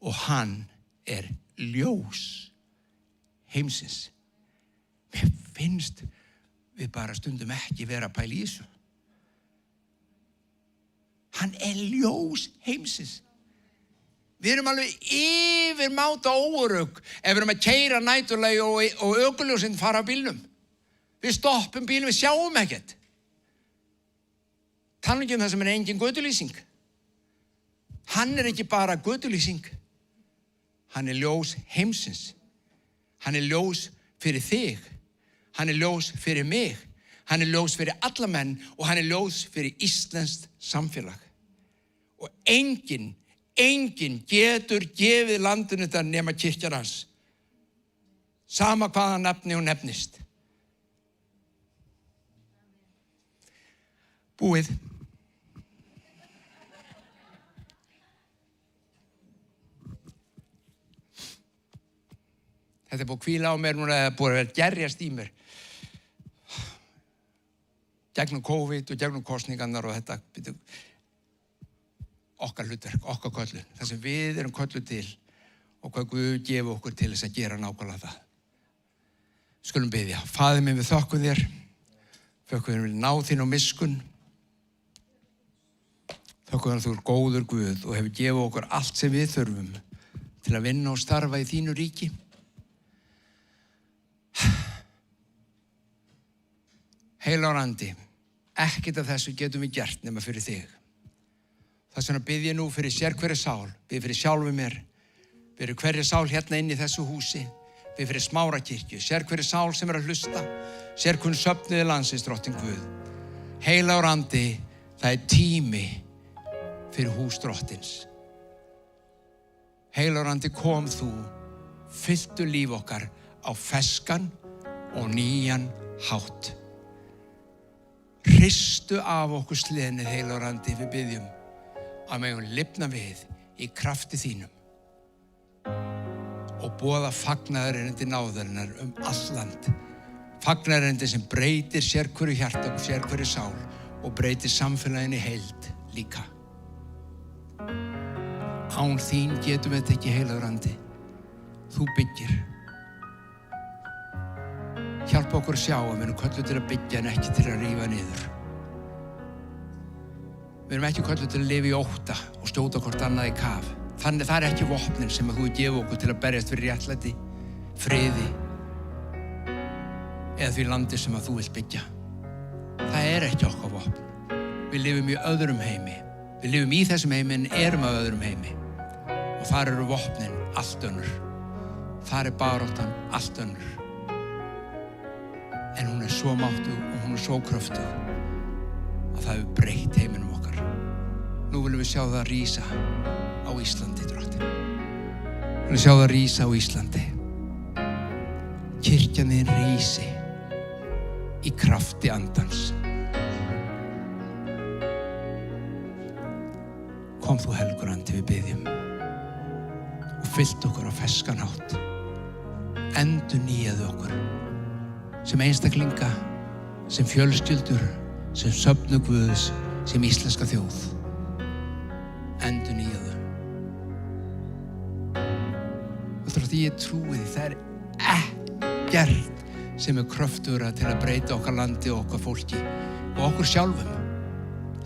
og hann er ljós heimsins. Mér finnst við bara stundum ekki vera að pæla í þessu. Hann er ljós heimsins. Við erum alveg yfirmáta óörugg ef við erum að keyra næturlagi og ökuljósinn fara á bílnum. Við stoppum bílnum, við sjáum ekkert. Tala ekki það sem er engin götulýsing. Hann er ekki bara götulýsing. Hann er ljós heimsins. Hann er ljós fyrir þig. Hann er ljós fyrir mig. Hann er ljós fyrir alla menn og hann er ljós fyrir íslenskt samfélag. Og enginn getur gefið landinu þetta nema kirkjan hans. Sama hvaða nafni hún nefnist. Búið. Þetta er búið að hvíla á mér núna, það er búið að vera gerjast í mér. Gegnum COVID og gegnum kosningarnar og þetta. Okkar hlutverk, okkar köllun. Það sem við erum kölluð til og hvað Guð gefi okkur til þess að gera nákvæmlega það. Skulum biðja. Faðir minn, við þökkum þér. Þökkum þér við ná þín og miskun. Þökkum þér að þú er góður Guð og hefur gefið okkur allt sem við þurfum til að vinna og starfa í þínu ríki. Heilagur andi, ekkert af þessu getum við gert nema fyrir þig. Þess vegna bið ég nú fyrir sér hverja sál, bið fyrir sjálfu mér, fyrir hverja sál hérna inn í þessu húsi, bið fyrir Smárakirkju, sér hverja sál sem er að hlusta, sér hvernig söfnuði landsins Drottinn Guð. Heilagur andi, það er tími fyrir hús Drottins. Heilagur andi, kom þú, fylltu líf okkar á feskan og nýjan hátt. Hristu af okkur sleðnið, heilagur andi, við biðjum að megum lifna við í krafti þínum og boða fagnaðarerindi náðarinnar allt land. Fagnaðarerindi sem breytir sérhverju hjarta og sérhverju sál og breytir samfélaginu í heild líka. Án þín getum við þetta ekki, heilagur andi. Þú byggir. Hjálpa okkur að sjá að við erum kölluð til að byggja en ekki til að rífa niður. Við erum ekki kölluð til að lifa í ótta og skjóta hvort annað í kaf. Þannig það er ekki vopnin sem að þú gefur okkur til að berjast fyrir réttlæti, friði eða því landi sem að þú vilt byggja. Það er ekki okkar vopn. Við lifum í öðrum heimi. Við lifum í þessum heimi en erum að öðrum heimi. Og þar eru vopnin allt önnur. Þar er baráttan allt önnur. En hún er svo máttug og hún er svo kröftug að það hefur breytt heiminum okkar. Nú viljum við sjá það rísa á Íslandi, Drottinn. Við viljum sjá það rísa á Íslandi. Kirkjan þín rísi í krafti andans. Kom þú helgur andi, við biðjum, og fyllt okkur á ferskan hátt. Endurnýjaðu okkur sem einstaklinga, sem fjölskyldur, sem söfnu Guðs, sem íslenska þjóð. Endurnýjaðu. Og þar að ég trúi því, það er ekkert sem er kröftugra til að breyta okkar landi og okkar fólki og okkur sjálfum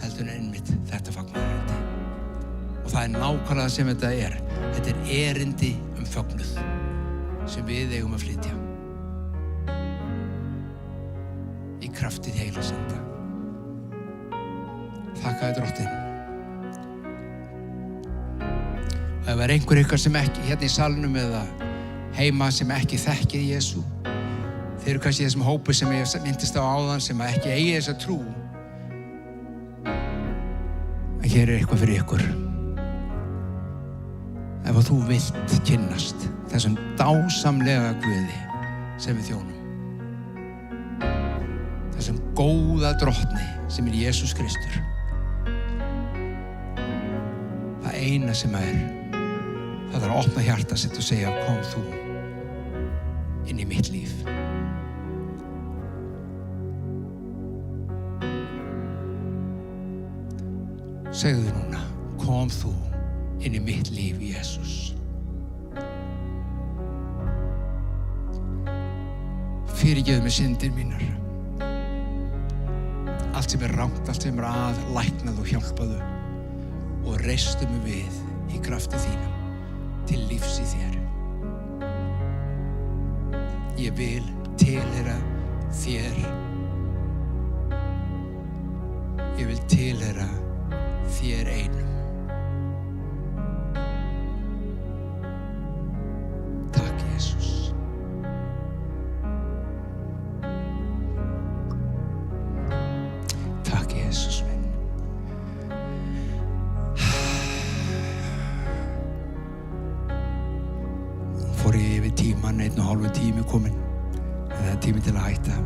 heldur en einmitt þetta fagnaðarerindi. Og það er nákvæmlega sem þetta er. Þetta er erindi fögnuð sem við eigum að flytja í kraftið heilags anda. Þakka þér, Drottinn. Ef það er einhver ykkar sem ekki, hérna í salnum eða heima, sem ekki þekkið Jesú, þeir eru kannski í þessum hópi sem ég myndist á áðan sem ekki eigi þessa trú, að hér er eitthvað fyrir ykkur. Ef þú vilt kynnast þessum dásamlega Guði sem við þjónum, þessum góða Drottni sem er Jesús Kristur, það eina sem það er að opna hjarta sitt og segja: kom þú inn í mitt líf. Segðu núna: kom þú inn í mitt líf, Jesús. Fyrirgefðu mig syndir mínar. Allt sem er rangt, allt sem er læknað og hjálpaðu, og reistu mig við í krafti þínum til lífs í þér. Ég vil tilheyra þér. Ég vil tilheyra þér einum. Takk, Jesús. Takk, Jesús minn. Fór ég yfir tíman, 1,5 tími kominn, en það er tími til að hætta.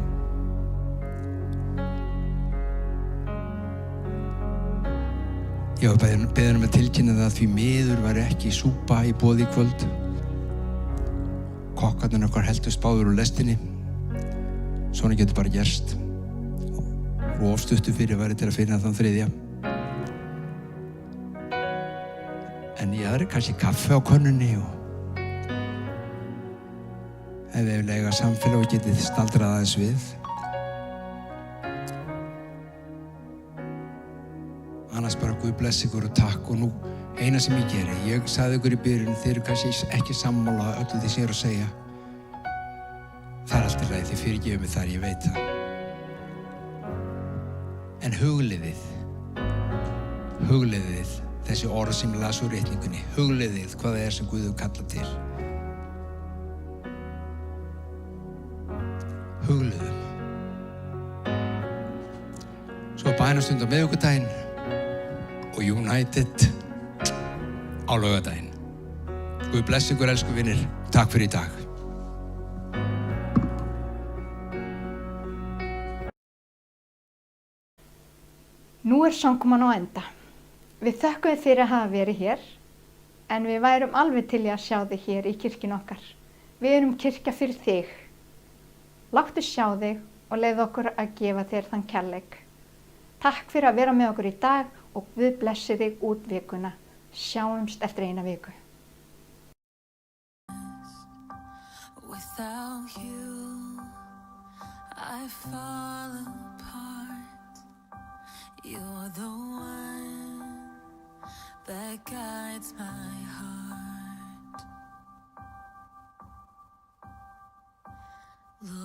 Ég var beðinn um að tilkynna það að því miður var ekki súpa í boði í kvöld. Kokkarnir okkar heldust báður úr lestinni. Svona getur bara gerst. Og of stuttu fyrir væri til að finna þann þriðja. En ég hafði kannski kaffi á könnunni og ef við lega samfélag og getið staldrað aðeins við. Annars bara Guð blessi ykkur og takk. Og nú eina sem ég geri, ég sagði ykkur í byrjun, þeir eru kannski ekki sammála öllu því sem ég er að segja. Það er allt í lagi, þið fyrirgefið mig þar, ég veit það. En hugliðið þessi orð sem ég las úr ritningunni, hugliðið hvað það er sem Guð hefur kallað til. Hugliðum. Svo bænastund á miðvikudaginn og United á laugardaginn. Guð blessi ykkur, elsku vinir. Takk fyrir í dag. Nú er samkoman á enda. Við þökkum þér fyrir að hafa verið hér, en við værum alveg til í að sjá þig hér í kirkjunni okkar. Við erum kirkja fyrir þig. Láttu sjá þig og leyfðu okkur að gefa þér þann kærleik. Takk fyrir að vera með okkur í dag og Guð blessi þig út vikuna. Sjáumst eftir eina viku. Without you, I fall apart. You're the one that guides my heart. Lord,